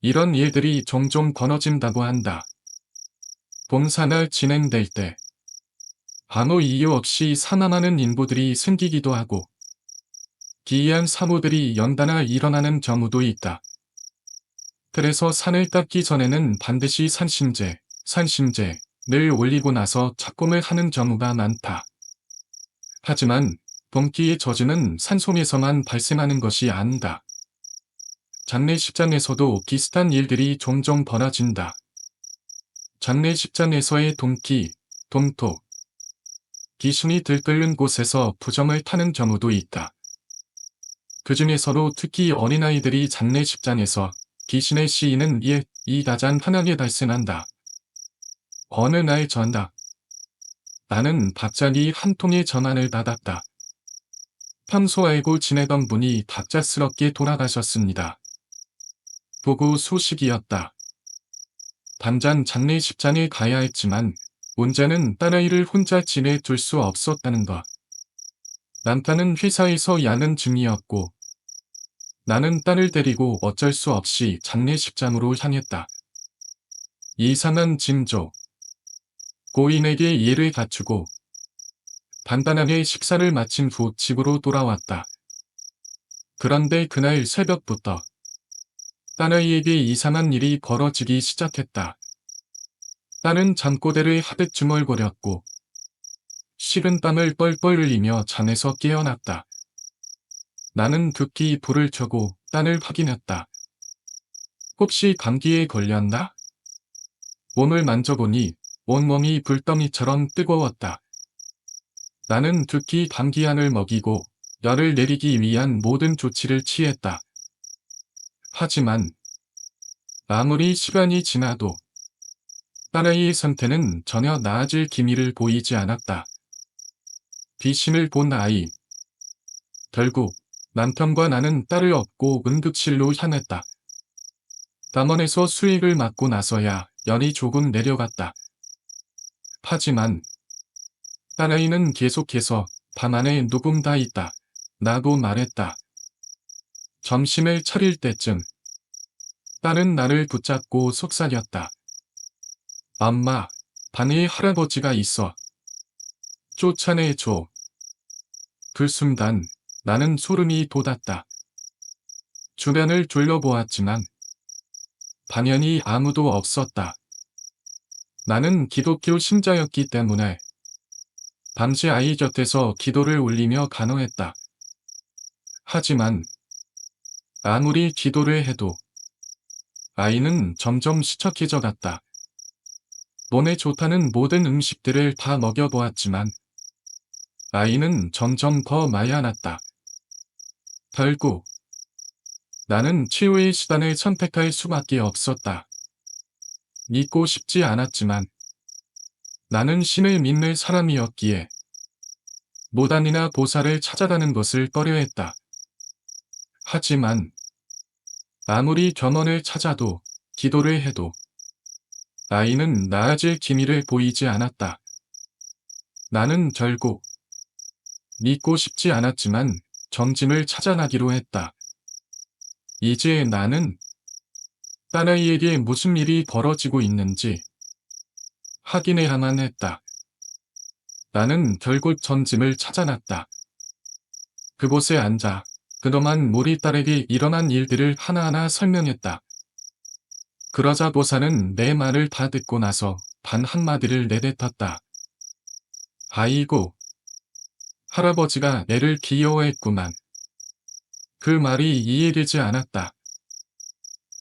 이런 일들이 종종 벌어진다고 한다. 봉사가 진행될 때 아무 이유 없이 사망하는 인부들이 생기기도 하고 기이한 사고들이 연달아 일어나는 경우도 있다. 그래서 산을 닦기 전에는 반드시 산신제를 올리고 나서 착공을 하는 경우가 많다. 하지만 봄기의 저주는 산속에서만 발생하는 것이 아니다. 장례식장에서도 비슷한 일들이 종종 벌어진다. 장례식장에서의 돔토, 귀신이 들끓는 곳에서 부정을 타는 경우도 있다. 그 중에서도 특히 어린아이들이 장례식장에서 귀신의 시인은 이 가장 흔하게 발생한다. 어느 날 전날, 나는 갑자기 한 통의 전화를 받았다. 평소 알고 지내던 분이 갑작스럽게 돌아가셨습니다. 보고 소식이었다. 당장 장례식장에 가야 했지만 문제는 딸아이를 혼자 지내둘 수 없었다는 것. 남편은 회사에서 야근 중이었고 나는 딸을 데리고 어쩔 수 없이 장례식장으로 향했다. 이상한 징조. 고인에게 예를 갖추고 간단하게 식사를 마친 후 집으로 돌아왔다. 그런데 그날 새벽부터 딸아이에게 이상한 일이 벌어지기 시작했다. 딸은 잠꼬대를 하듯 중얼거렸고 식은땀을 뻘뻘 흘리며 잠에서 깨어났다. 나는 급히 불을 켜고 딸을 확인했다. 혹시 감기에 걸렸나? 몸을 만져보니 온몸이 불덩이처럼 뜨거웠다. 나는 급히 감기약을 먹이고 열을 내리기 위한 모든 조치를 취했다. 하지만 아무리 시간이 지나도 딸아이의 상태는 전혀 나아질 기미를 보이지 않았다. 귀신을 본 아이. 결국 남편과 나는 딸을 업고 응급실로 향했다. 담원에서 수액을 맞고 나서야 열이 조금 내려갔다. 하지만 딸아이는 계속해서 방 안에 누군 다 있다. 라고 말했다. 점심을 차릴 때쯤 딸은 나를 붙잡고 속삭였다. 엄마, 방에 할아버지가 있어. 쫓아내줘. 그 순간 나는 소름이 돋았다. 주변을 둘러보았지만 당연히 아무도 없었다. 나는 기독교 신자였기 때문에 밤새 아이 곁에서 기도를 올리며 간호했다. 하지만 아무리 기도를 해도 아이는 점점 시척해져 갔다. 몸에 좋다는 모든 음식들을 다 먹여보았지만 아이는 점점 더 마야났다. 결국 나는 치유의 수단을 선택할 수밖에 없었다. 믿고 싶지 않았지만 나는 신을 믿는 사람이었기에 무당이나 보살을 찾아가는 것을 꺼려했다. 하지만 아무리 견원을 찾아도 기도를 해도 아이는 나아질 기미를 보이지 않았다. 나는 결국 믿고 싶지 않았지만 점짐을 찾아나기로 했다. 이제 나는 딸아이에게 무슨 일이 벌어지고 있는지 확인해야만 했다. 나는 결국 점짐을 찾아났다. 그곳에 앉아 그동안 우리 딸에게 일어난 일들을 하나하나 설명했다. 그러자 보살은 내 말을 다 듣고 나서 단 한마디를 내뱉었다. 아이고, 할아버지가 애를 귀여워했구만. 그 말이 이해되지 않았다.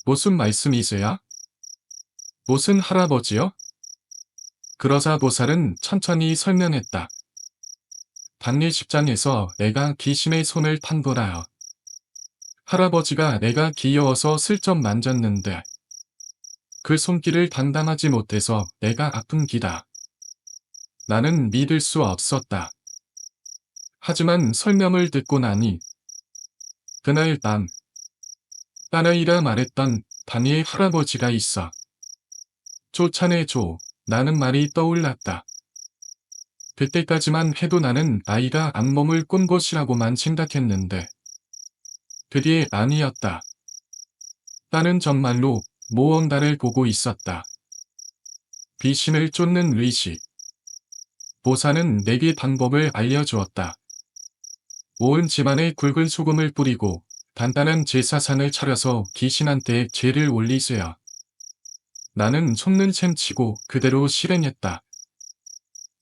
무슨 말씀이세요? 무슨 할아버지요? 그러자 보살은 천천히 설명했다. 장례식장에서 내가 귀신의 손을 탄 거라요. 할아버지가 내가 귀여워서 슬쩍 만졌는데 그 손길을 담당하지 못해서 내가 아픈 기다. 나는 믿을 수 없었다. 하지만 설명을 듣고 나니 그날 밤 딸아이라 말했던 단이의 할아버지가 있어. 쫓아내줘. 라는 말이 떠올랐다. 그때까지만 해도 나는 아이가 악몽을 꾼 것이라고만 생각했는데 그게 아니었다. 딸은 정말로 무언가를 보고 있었다. 귀신을 쫓는 의식. 보살은 내게 방법을 알려주었다. 온 집안에 굵은 소금을 뿌리고 간단한 제사상을 차려서 귀신한테 죄를 올리세요. 나는 속는 셈 치고 그대로 실행했다.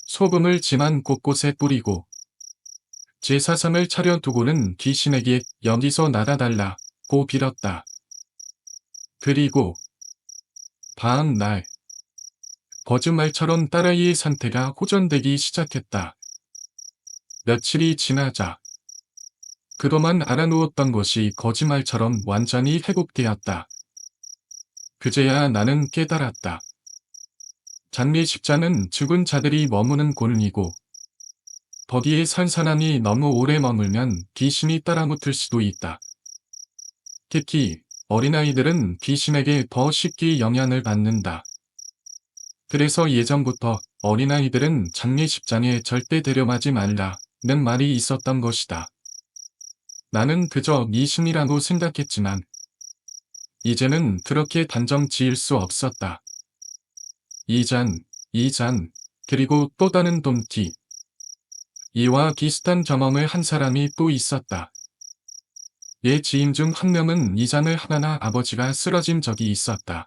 소금을 집안 곳곳에 뿌리고 제사상을 차려두고는 귀신에게 여기서 나가달라고 빌었다. 그리고 다음 날 거짓말처럼 딸아이의 상태가 호전되기 시작했다. 며칠이 지나자 그동안 알아놓았던 것이 거짓말처럼 완전히 회복되었다. 그제야 나는 깨달았다. 장례식장은 죽은 자들이 머무는 곳이고 거기에 산 사람이 너무 오래 머물면 귀신이 따라붙을 수도 있다. 특히 어린아이들은 귀신에게 더 쉽게 영향을 받는다. 그래서 예전부터 어린아이들은 장례식장에 절대 데려가지 말라는 말이 있었던 것이다. 나는 그저 미신이라고 생각했지만 이제는 그렇게 단정 지을 수 없었다. 이잔, 그리고 또 다른 돈티. 이와 비슷한 경험을 한 사람이 또 있었다. 얘 지인 중 한 명은 이 잔을 하다가 아버지가 쓰러진 적이 있었다.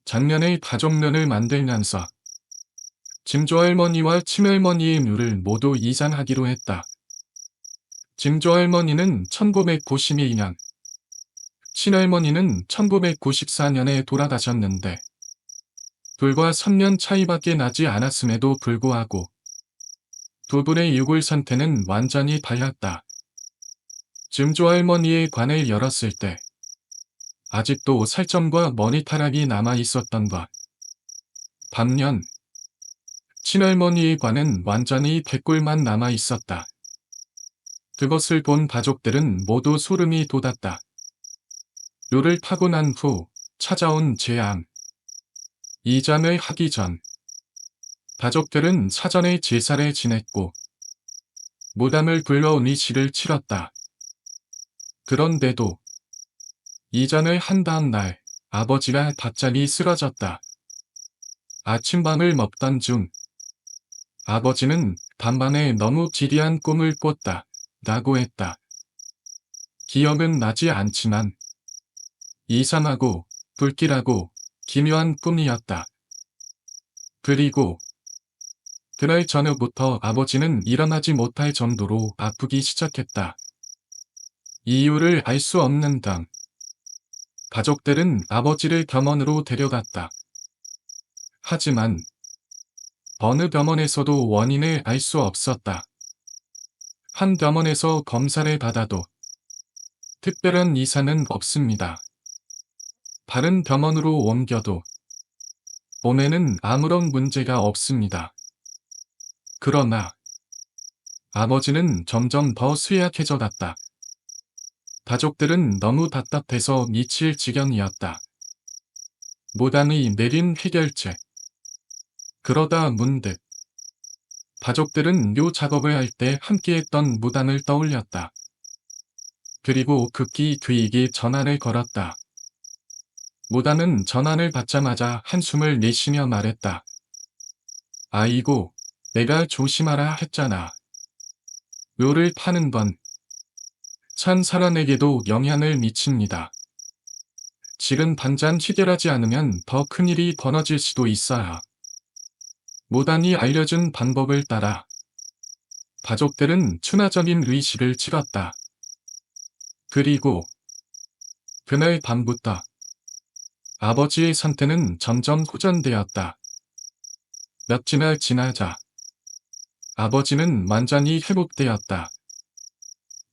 작년에 가족면을 만들면서 증조할머니와 친할머니의 묘를 모두 이장하기로 했다. 증조할머니는 1992년, 친할머니는 1994년에 돌아가셨는데 불과 3년 차이밖에 나지 않았음에도 불구하고 두 분의 유골 상태는 완전히 달랐다. 증조할머니의 관을 열었을 때 아직도 살점과 머리카락이 남아 있었던 것. 반면 친할머니의 관은 완전히 백골만 남아 있었다. 그것을 본 가족들은 모두 소름이 돋았다. 묘를 파고 난 후 찾아온 재앙. 이장을 하기 전 가족들은 사전에 제사를 지냈고 무당을 불러 의식을 치렀다. 그런데도 이장을 한 다음 날 아버지가 갑자기 쓰러졌다. 아침밥을 먹던 중 아버지는 간밤에 너무 기이한 꿈을 꿨다. 라고 했다. 기억은 나지 않지만 이상하고 불길하고 기묘한 꿈이었다. 그리고 그날 저녁부터 아버지는 일어나지 못할 정도로 아프기 시작했다. 이유를 알 수 없는 당 가족들은 아버지를 병원으로 데려갔다. 하지만 어느 병원에서도 원인을 알 수 없었다. 한 병원에서 검사를 받아도 특별한 이상은 없습니다. 다른 병원으로 옮겨도 몸에는 아무런 문제가 없습니다. 그러나 아버지는 점점 더 쇠약해져 갔다. 가족들은 너무 답답해서 미칠 지경이었다. 무당이 내린 해결책. 그러다 문득 가족들은 묘 작업을 할 때 함께했던 무당을 떠올렸다. 그리고 급히 그에게 전화를 걸었다. 무당은 전화를 받자마자 한숨을 내쉬며 말했다. 아이고, 내가 조심하라 했잖아. 묘를 파는 건 찬 사람에게도 영향을 미칩니다. 지금 당장 해결하지 않으면 더 큰일이 벌어질 수도 있어요. 무당이 알려준 방법을 따라 가족들은 추나적인 의식을 치렀다. 그리고 그날 밤부터 아버지의 상태는 점점 호전되었다. 며칠을 지나자 아버지는 완전히 회복되었다.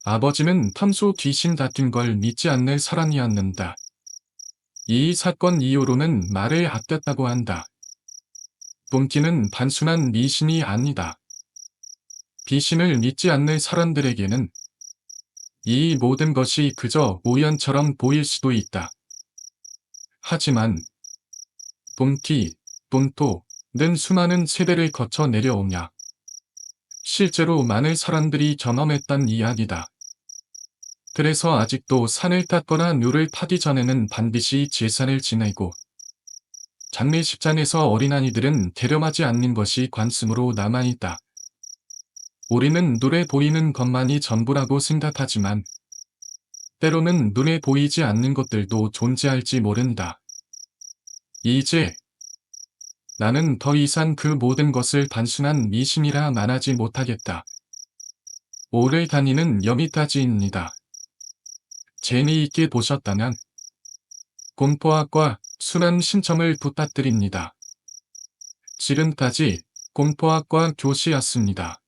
아버지는 평소 귀신 같은 걸 믿지 않는 사람이었는다. 이 사건 이후로는 말을 아꼈다고 한다. 봄기는 단순한 미신이 아니다. 귀신을 믿지 않는 사람들에게는 이 모든 것이 그저 우연처럼 보일 수도 있다. 하지만 봄기, 봄토는 수많은 세대를 거쳐 내려오며 실제로 많은 사람들이 경험했던 이야기다. 그래서 아직도 산을 탔거나 묘를 타기 전에는 반드시 제사를 지내고 장례식장에서 어린아이들은 데려가지 않는 것이 관습으로 남아있다. 우리는 눈에 보이는 것만이 전부라고 생각하지만 때로는 눈에 보이지 않는 것들도 존재할지 모른다. 이제 나는 더 이상 그 모든 것을 단순한 미신이라 말하지 못하겠다. 오래 다니는 여기까지입니다. 재미있게 보셨다면 공포학과 순환 신청을 부탁드립니다. 지금까지 공포학과 교시였습니다.